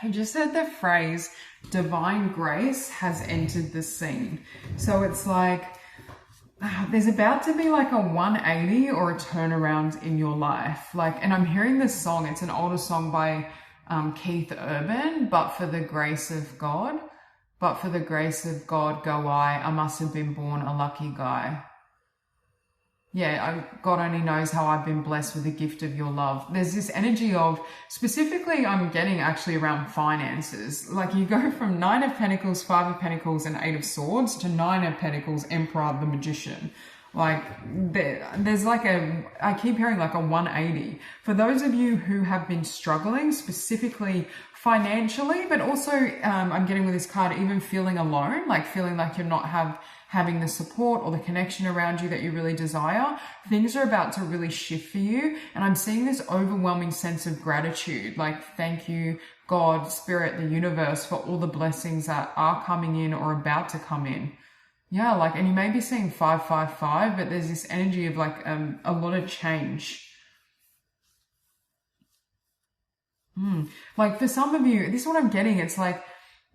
I just heard the phrase, divine grace has entered the scene. So it's like, there's about to be like a 180 or a turnaround in your life. Like, and I'm hearing this song, it's an older song by Keith Urban, but for the grace of God go I must have been born a lucky guy. Yeah, God only knows how I've been blessed with the gift of your love. There's this energy of, specifically I'm getting actually around finances. Like you go from 9 of Pentacles, 5 of Pentacles, and 8 of Swords to 9 of Pentacles, Emperor, the Magician. Like there's like I keep hearing like a 180. For those of you who have been struggling specifically financially, but also I'm getting with this card, even feeling alone, like feeling like you're not having the support or the connection around you that you really desire, things are about to really shift for you. And I'm seeing this overwhelming sense of gratitude. Like, thank you, God, Spirit, the universe, for all the blessings that are coming in or about to come in. Yeah, like, and you may be seeing 555, but there's this energy of like a lot of change. Like for some of you, this is what I'm getting. It's like,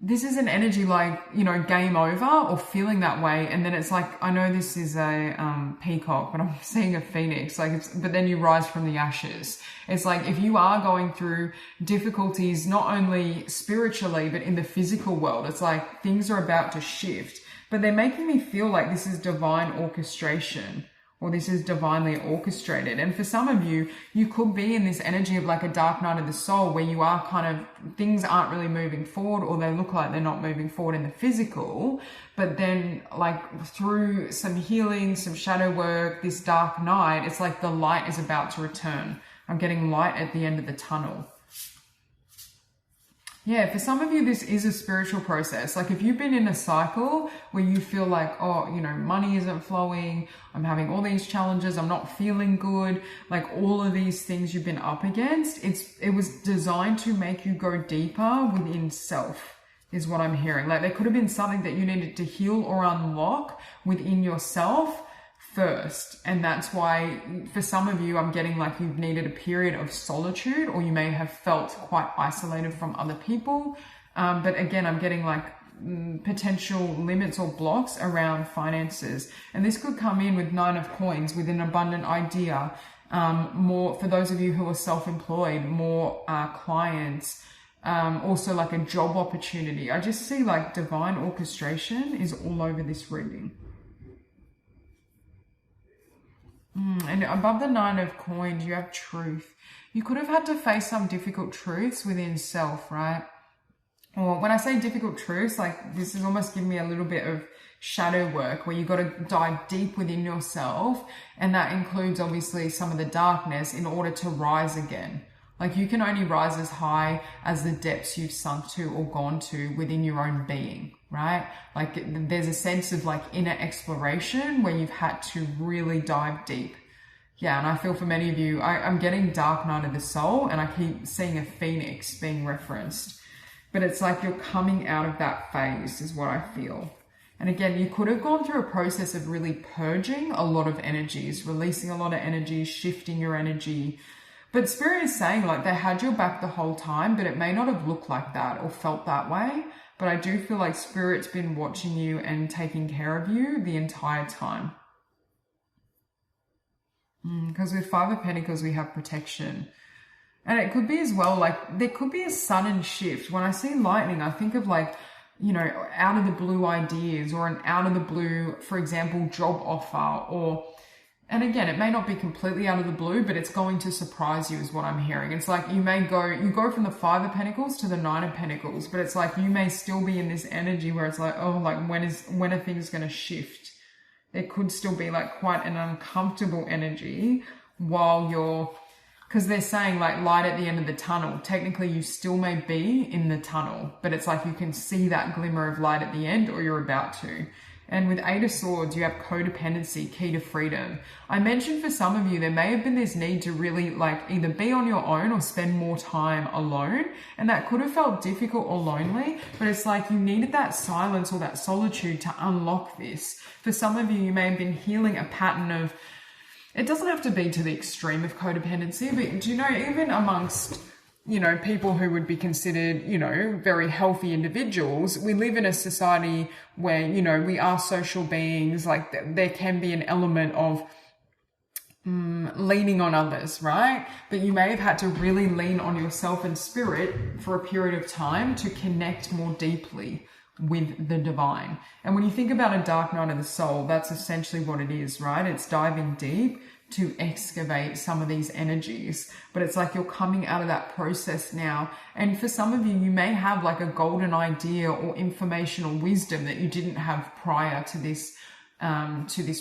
this is an energy like, you know, game over or feeling that way. And then it's like, I know this is a peacock, but I'm seeing a phoenix, like but then you rise from the ashes. It's like, if you are going through difficulties, not only spiritually, but in the physical world, it's like things are about to shift, but they're making me feel like this is divine orchestration, or this is divinely orchestrated. And for some of you, you could be in this energy of like a dark night of the soul, where you are kind of, things aren't really moving forward, or they look like they're not moving forward in the physical. But then like through some healing, some shadow work, this dark night, it's like the light is about to return. I'm getting light at the end of the tunnel. Yeah, for some of you, this is a spiritual process. Like if you've been in a cycle where you feel like, oh, you know, money isn't flowing, I'm having all these challenges, I'm not feeling good, like all of these things you've been up against, it was designed to make you go deeper within self, is what I'm hearing. Like there could have been something that you needed to heal or unlock within yourself first. And that's why for some of you, I'm getting like you've needed a period of solitude, or you may have felt quite isolated from other people. But again, I'm getting like potential limits or blocks around finances. And this could come in with 9 of coins, with an abundant idea. More for those of you who are self-employed, more clients, also like a job opportunity. I just see like divine orchestration is all over this reading. And above the 9 of coins, you have truth. You could have had to face some difficult truths within self, right? Or when I say difficult truths, like this is almost giving me a little bit of shadow work, where you got to dive deep within yourself. And that includes obviously some of the darkness in order to rise again. Like you can only rise as high as the depths you've sunk to or gone to within your own being, right? Like there's a sense of like inner exploration where you've had to really dive deep. Yeah, and I feel for many of you, I'm getting dark night of the soul, and I keep seeing a phoenix being referenced. But it's like you're coming out of that phase is what I feel. And again, you could have gone through a process of really purging a lot of energies, releasing a lot of energies, shifting your energy. But Spirit is saying like they had your back the whole time, but it may not have looked like that or felt that way. But I do feel like Spirit's been watching you and taking care of you the entire time. Because with 5 of Pentacles, we have protection. And it could be as well, like there could be a sudden shift. When I see lightning, I think of like, you know, out of the blue ideas, or an out of the blue, for example, job offer, or... And again, it may not be completely out of the blue, but it's going to surprise you is what I'm hearing. It's like you go from the 5 of Pentacles to the 9 of Pentacles, but it's like you may still be in this energy where it's like, oh, like when are things going to shift? It could still be like quite an uncomfortable energy while you're, because they're saying like light at the end of the tunnel. Technically, you still may be in the tunnel, but it's like you can see that glimmer of light at the end, or you're about to. And with 8 of Swords, you have codependency, key to freedom. I mentioned for some of you, there may have been this need to really like either be on your own or spend more time alone. And that could have felt difficult or lonely, but it's like you needed that silence or that solitude to unlock this. For some of you, you may have been healing a pattern of, it doesn't have to be to the extreme of codependency, but do you know, even amongst, you know, people who would be considered, you know, very healthy individuals, we live in a society where, you know, we are social beings. Like there can be an element of leaning on others, right? But you may have had to really lean on yourself and spirit for a period of time to connect more deeply with the divine. And when you think about a dark night of the soul, that's essentially what it is, right? It's diving deep to excavate some of these energies, but it's like you're coming out of that process now. And for some of you, you may have like a golden idea or information or wisdom that you didn't have prior to this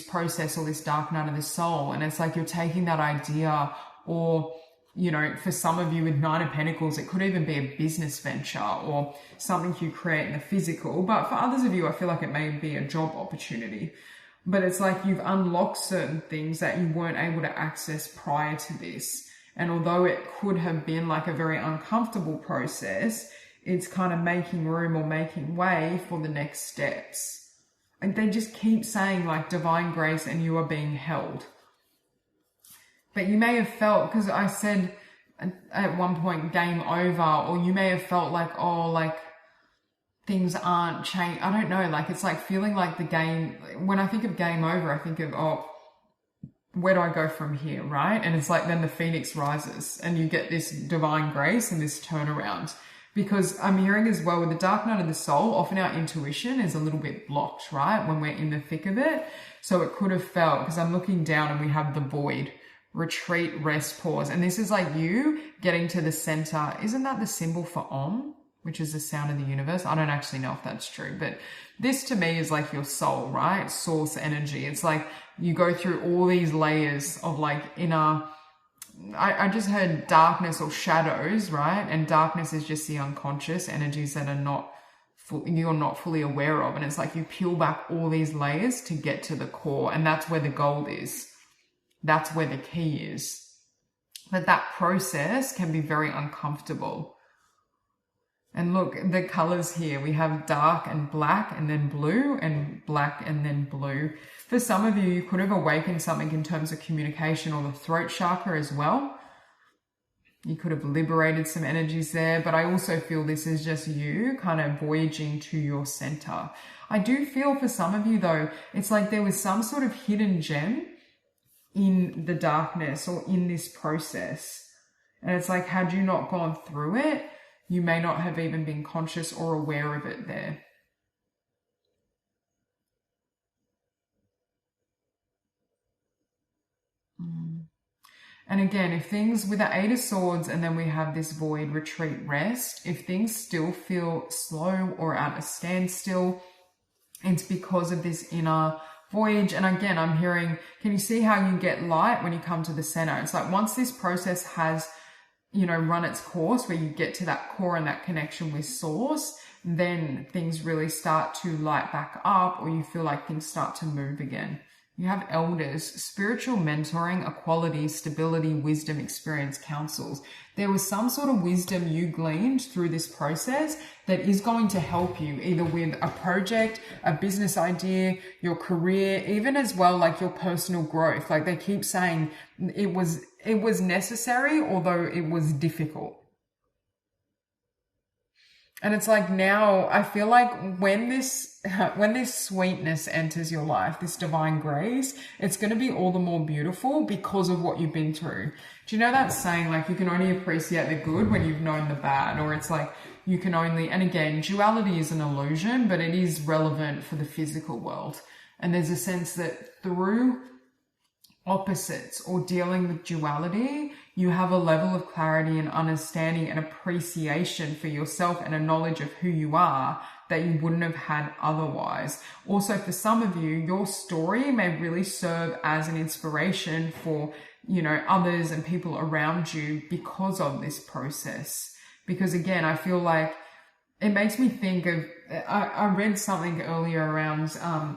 process or this dark night of the soul. And it's like you're taking that idea, or, you know, for some of you with 9 of Pentacles, it could even be a business venture or something you create in the physical. But for others of you, I feel like it may be a job opportunity. But it's like you've unlocked certain things that you weren't able to access prior to this. And although it could have been like a very uncomfortable process, it's kind of making room or making way for the next steps. And they just keep saying like divine grace and you are being held. But you may have felt, because I said at one point game over, or you may have felt like, oh, like things aren't changed. I don't know, like it's like feeling like the game, when I think of game over, I think of, oh, where do I go from here, right? And it's like then the phoenix rises and you get this divine grace and this turnaround. Because I'm hearing as well with the dark night of the soul, often our intuition is a little bit blocked, right? When we're in the thick of it. So it could have felt, because I'm looking down and we have the void, retreat, rest, pause. And this is like you getting to the center. Isn't that the symbol for Om, which is the sound of the universe? I don't actually know if that's true, but this to me is like your soul, right? Source energy. It's like you go through all these layers of like inner, I just heard darkness or shadows, right? And darkness is just the unconscious energies that are you're not fully aware of. And it's like you peel back all these layers to get to the core. And that's where the gold is. That's where the key is. But that process can be very uncomfortable. And look, the colors here, we have dark and black and then blue and black and then blue. For some of you, you could have awakened something in terms of communication or the throat chakra as well. You could have liberated some energies there, but I also feel this is just you kind of voyaging to your center. I do feel for some of you though, it's like there was some sort of hidden gem in the darkness or in this process. And it's like, had you not gone through it, you may not have even been conscious or aware of it there. And again, if things with the Eight of Swords and then we have this void, retreat, rest, if things still feel slow or at a standstill, it's because of this inner voyage. And again, I'm hearing, can you see how you get light when you come to the center? It's like once this process has, you know, run its course where you get to that core and that connection with source, then things really start to light back up, or you feel like things start to move again. You have elders, spiritual mentoring, equality, stability, wisdom, experience, counsels. There was some sort of wisdom you gleaned through this process that is going to help you either with a project, a business idea, your career, even as well like your personal growth. Like they keep saying it was necessary, although it was difficult. And it's like now I feel like when this sweetness enters your life, this divine grace, it's going to be all the more beautiful because of what you've been through. Do you know that saying, like you can only appreciate the good when you've known the bad? Or it's like you can only, and again, duality is an illusion, but it is relevant for the physical world. And there's a sense that through opposites or dealing with duality, you have a level of clarity and understanding and appreciation for yourself and a knowledge of who you are that you wouldn't have had otherwise. Also, for some of you, your story may really serve as an inspiration for, you know, others and people around you because of this process. Because again, I feel like it makes me think of, I read something earlier around,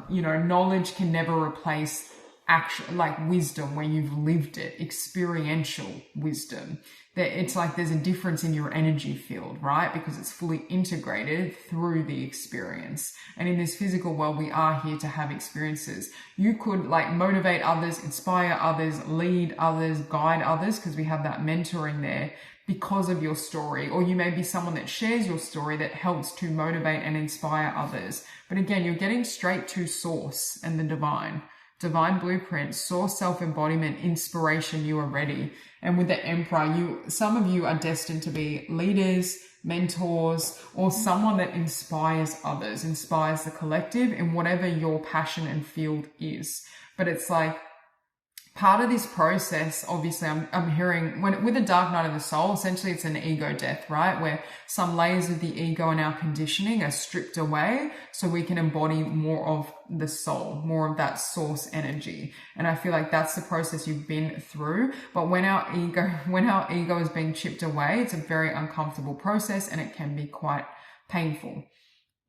you know, knowledge can never replace action, like wisdom where you've lived it, experiential wisdom. That it's like there's a difference in your energy field, right? Because it's fully integrated through the experience. And in this physical world, we are here to have experiences. You could like motivate others, inspire others, lead others, guide others, because we have that mentoring there because of your story. Or you may be someone that shares your story that helps to motivate and inspire others. But again, you're getting straight to source and the divine blueprint, source, self-embodiment, inspiration. You are ready. And with the Emperor, some of you are destined to be leaders, mentors, or someone that inspires others, inspires the collective in whatever your passion and field is. But it's like part of this process, obviously, I'm hearing with the dark night of the soul, essentially it's an ego death, right? Where some layers of the ego and our conditioning are stripped away so we can embody more of the soul, more of that source energy. And I feel like that's the process you've been through. But when our ego is being chipped away, it's a very uncomfortable process and it can be quite painful.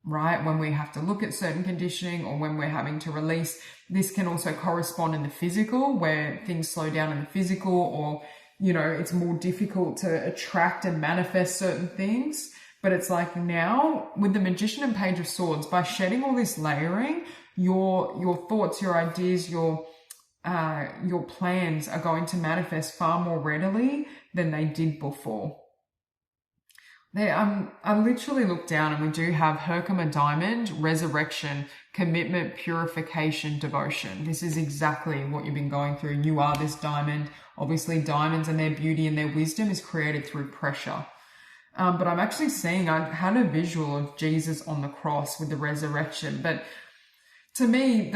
Right? When we have to look at certain conditioning or when we're having to release, this can also correspond in the physical where things slow down in the physical, or, you know, it's more difficult to attract and manifest certain things. But it's like now with the Magician and Page of Swords, by shedding all this layering, your thoughts, your ideas, your plans are going to manifest far more readily than they did before. I literally looked down and we do have Herkimer Diamond, Resurrection, Commitment, Purification, Devotion. This is exactly what you've been going through. You are this diamond. Obviously, diamonds and their beauty and their wisdom is created through pressure. But I'm actually seeing, I had a visual of Jesus on the cross with the resurrection. But to me,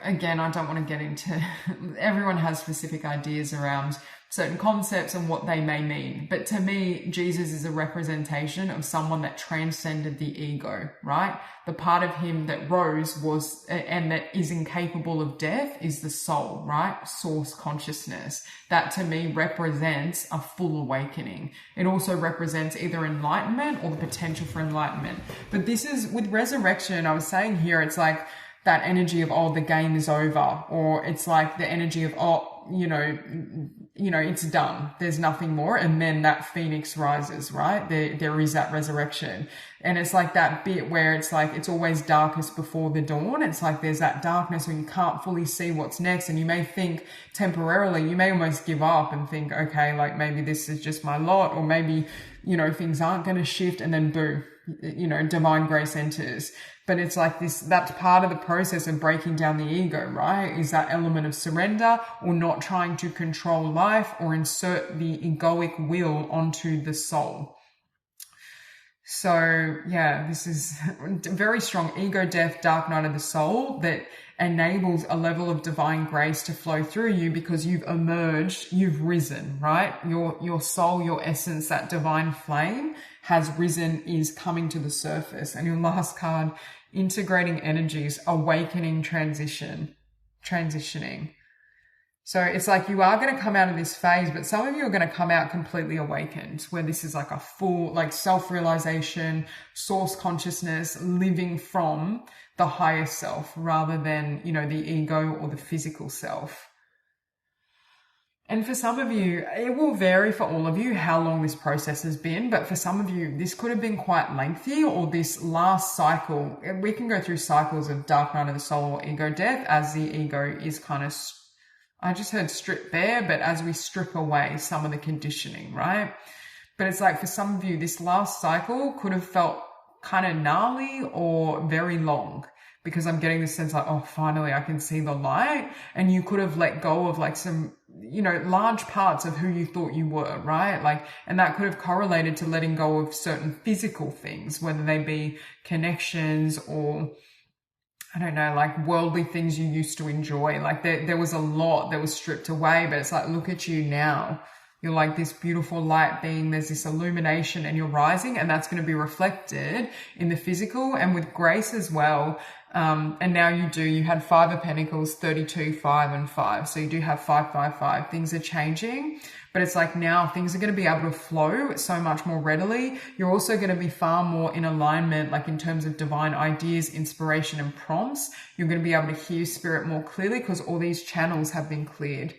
again, I don't want to get into, everyone has specific ideas around certain concepts and what they may mean. But to me, Jesus is a representation of someone that transcended the ego, right? The part of him that rose was, and that is incapable of death, is the soul, right? Source consciousness. That to me represents a full awakening. It also represents either enlightenment or the potential for enlightenment. But this is, with resurrection, I was saying here, it's like that energy of, oh, the game is over, or it's like the energy of, oh, it's done. There's nothing more. And then that phoenix rises, right? There is that resurrection. And it's like that bit where it's like, it's always darkest before the dawn. It's like there's that darkness when you can't fully see what's next. And you may think temporarily, you may almost give up and think, okay, like maybe this is just my lot, or maybe, things aren't going to shift, and then boom, divine grace enters. But it's like this, that's part of the process of breaking down the ego, right? Is that element of surrender, or not trying to control life or insert the egoic will onto the soul. So yeah, this is very strong ego death, dark night of the soul, that enables a level of divine grace to flow through you because you've emerged, you've risen, right? Your soul, your essence, that divine flame has risen, is coming to the surface. And your last card, integrating energies, awakening, transitioning. So it's like you are going to come out of this phase, but some of you are going to come out completely awakened, where this is like a full, like self-realization, source consciousness, living from the higher self rather than, the ego or the physical self. And for some of you, it will vary for all of you how long this process has been, but for some of you, this could have been quite lengthy, or this last cycle. We can go through cycles of dark night of the soul or ego death as the ego is kind of, I just heard strip there, but as we strip away some of the conditioning, right? But it's like for some of you, this last cycle could have felt kind of gnarly or very long, because I'm getting this sense like, oh, finally I can see the light. And you could have let go of like some, large parts of who you thought you were, right? Like, and that could have correlated to letting go of certain physical things, whether they be connections or, I don't know, like worldly things you used to enjoy. Like there was a lot that was stripped away, but it's like, look at you now. You're like this beautiful light being, there's this illumination and you're rising, and that's going to be reflected in the physical and with grace as well. And now you had 5 of Pentacles, 32, 5 and 5. So you do have 5, 5, 5. Things are changing, but it's like now things are going to be able to flow so much more readily. You're also going to be far more in alignment, like in terms of divine ideas, inspiration and prompts. You're going to be able to hear spirit more clearly because all these channels have been cleared.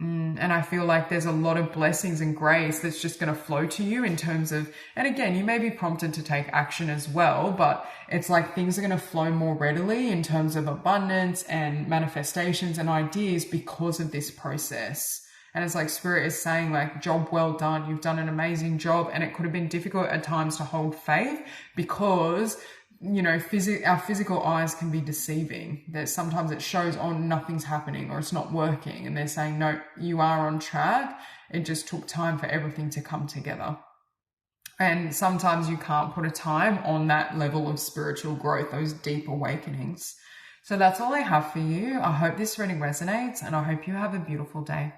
And I feel like there's a lot of blessings and grace that's just going to flow to you in terms of, and again, you may be prompted to take action as well, but it's like things are going to flow more readily in terms of abundance and manifestations and ideas because of this process. And it's like Spirit is saying, like, job well done. You've done an amazing job. And it could have been difficult at times to hold faith because, our physical eyes can be deceiving. That sometimes it shows, oh, nothing's happening or it's not working. And they're saying, no, you are on track. It just took time for everything to come together. And sometimes you can't put a time on that level of spiritual growth, those deep awakenings. So that's all I have for you. I hope this reading resonates, and I hope you have a beautiful day.